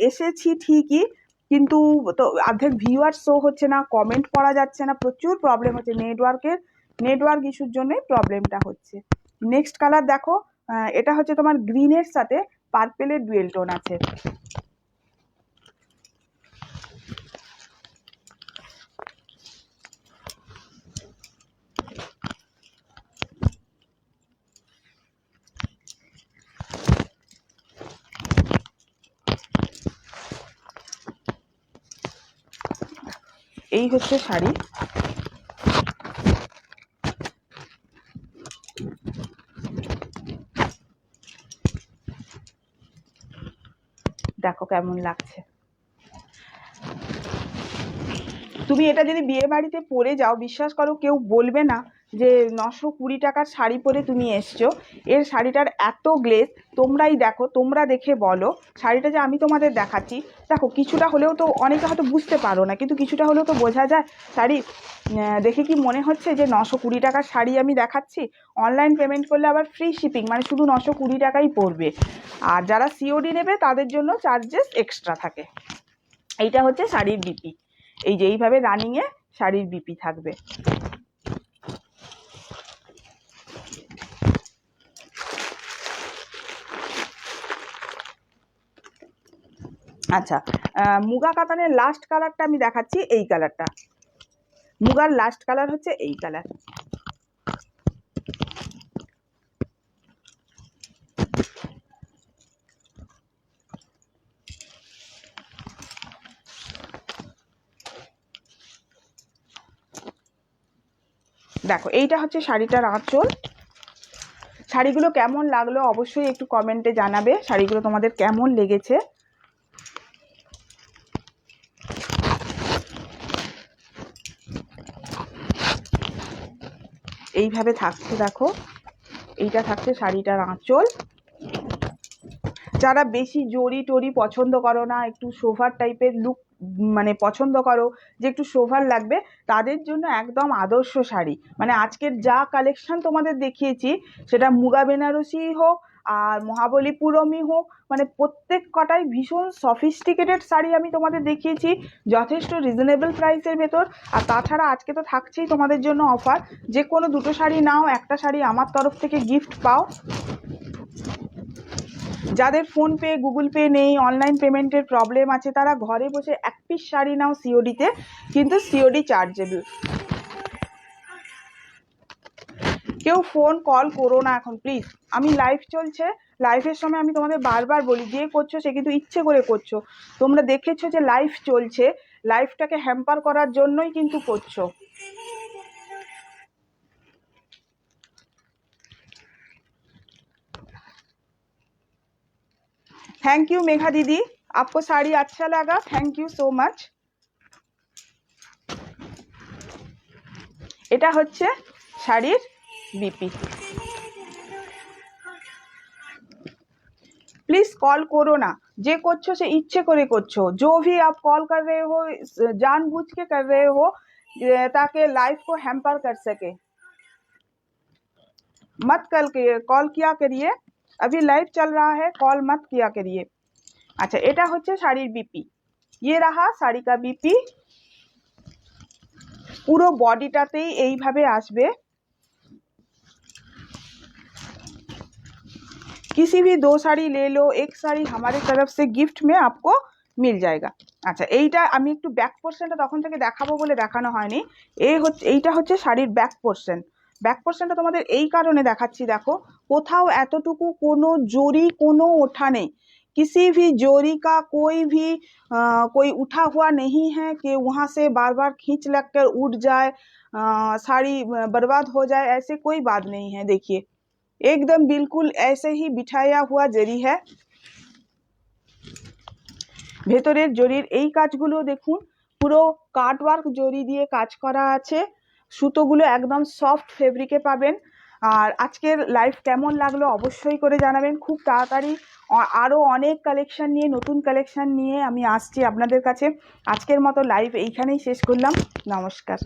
এসেছি ঠিকই, কিন্তু তো অর্ধেক ভিউয়ার শো হচ্ছে না, কমেন্ট পড়া যাচ্ছে না, প্রচুর প্রবলেম হচ্ছে। নেটওয়ার্ক ইস্যুর জন্যই প্রবলেমটা হচ্ছে। নেক্সট কালার দেখো, এটা হচ্ছে তোমার গ্রিনের সাথে পার্পেলের ডুয়েল টোন আছে। এই হচ্ছে শাড়ি। দেখো কেমন লাগছে। তুমি এটা যদি বিয়ে বাড়িতে পরে যাও, বিশ্বাস করো কেউ বলবে না যে 920 টাকার শাড়ি পরে তুমি এসছো। এর শাড়িটার এত গ্লেজ, তোমরাই দেখো, তোমরা দেখে বলো। শাড়িটা যে আমি তোমাদের দেখাচ্ছি, দেখো কিছুটা হলেও তো, অনেকে হয়তো বুঝতে পারো না, কিন্তু কিছুটা হলেও তো বোঝা যায়। শাড়ি দেখে কি মনে হচ্ছে যে 920 টাকার শাড়ি আমি দেখাচ্ছি? অনলাইন পেমেন্ট করলে আবার ফ্রি শিপিং, মানে শুধু 920 টাকাই পড়বে। আর যারা সিওডি নেবে তাদের জন্য চার্জেস এক্সট্রা থাকে। এইটা হচ্ছে শাড়ির বিপি। এই যে এইভাবে রানিংয়ে শাড়ির বিপি থাকবে। আচ্ছা, মুগা কাতানের লাস্ট কালারটা আমি দেখাচ্ছি, এই কালারটা। মুগার লাস্ট কালার হচ্ছে এই কালার। দেখো এইটা হচ্ছে শাড়িটার আঁচল। শাড়িগুলো কেমন লাগলো অবশ্যই একটু কমেন্টে জানাবে, শাড়িগুলো তোমাদের কেমন লেগেছে। এইভাবে থাকছে দেখো, এইটা থাকছে শাড়িটার আঁচল। যারা বেশি জরি টরি পছন্দ করো না, একটু সোভার টাইপের লুক মানে পছন্দ করো, যে একটু সোভার লাগবে, তাদের জন্য একদম আদর্শ শাড়ি। মানে আজকের যা কালেকশন তোমাদের দেখিয়েছি, সেটা মুগা বেনারসি হোক আর মহাবলীপুরমই হোক, মানে প্রত্যেক কটাই ভীষণ সফিস্টিকেটেড শাড়ি আমি তোমাদের দেখিয়েছি, যথেষ্ট রিজনেবল প্রাইসের ভেতর। আর তাছাড়া আজকে তো থাকছেই তোমাদের জন্য অফার, যে কোনো 2টো শাড়ি নাও, একটা শাড়ি আমার তরফ থেকে গিফট পাও। যাদের ফোনপে গুগল পে নেই, অনলাইন পেমেন্টের প্রবলেম আছে, তারা ঘরে বসে 1 পিস শাড়ি নাও সিওডিতে, কিন্তু সিওডি চার্জেবল। কেউ ফোন কল করো না এখন প্লিজ। আমি লাইভ চলছে, লাইভের সময় আমি তোমাদের বারবার বলি, যে করছো সে কিন্তু ইচ্ছে করে করছো। তোমরা দেখেছো যে লাইভ চলছে, লাইভটাকে হ্যাম্পার করার জন্যই কিন্তু করছো। थैंक यू मेघा दीदी, आपको साड़ी अच्छा लगा, थैंक यू सो मच। এটা হচ্ছে শাড়ির বিপি। प्लीज कॉल करो ना, जे করছো সে ইচ্ছে করে করছো। जो भी आप कॉल कर रहे हो जानबूझ के कर रहे हो, ताकि लाइफ को हैम्पर कर सके। मत कल कॉल किया करिए, अभी लाइव चल रहा है, कॉल मत किया करिए। अच्छा, এটা হচ্ছে শাড়ির বিপি। ये रहा শাড়ি का বিপি। পুরো বডিটাতেই এইভাবে আসবে। किसी भी 2 साड़ी ले लो, एक साड़ी हमारे तरफ से गिफ्ट में आपको मिल जाएगा। আচ্ছা, এইটা আমি একটু ব্যাক পোর্শনটা তখন থেকে দেখাবো বলে দেখানো হয়নি। এইটা হচ্ছে শাড়ির ব্যাক পোর্শন। ব্যাক পোর্শনটা তোমাদের এই কারণে দেখাচ্ছি, দেখো কোথাও এতটুকু কোনো জরি কোনো ওঠা নেই। किसी भी जोड़ी का कोई उठा हुआ नहीं है कि वहाँ से बार बार खींच लग कर उठ जाए, साड़ी बर्बाद हो जाए, ऐसे कोई बात नहीं है। देखिए एकदम बिल्कुल ऐसे ही बिछाया हुआ जरी है। ভেতরের জরির এই কাজগুলো দেখুন, পুরো কাটওয়ার্ক জরি দিয়ে কাজ করা আছে। সুতোগুলো একদম সফট ফেব্রিকে পাবেন। আর আজকের লাইভ কেমন লাগলো অবশ্যই করে জানাবেন। খুব তাড়াতাড়ি আরও অনেক কালেকশন নিয়ে, নতুন কালেকশন নিয়ে আমি আসছি আপনাদের কাছে। আজকের মতো লাইভ এইখানেই শেষ করলাম। নমস্কার।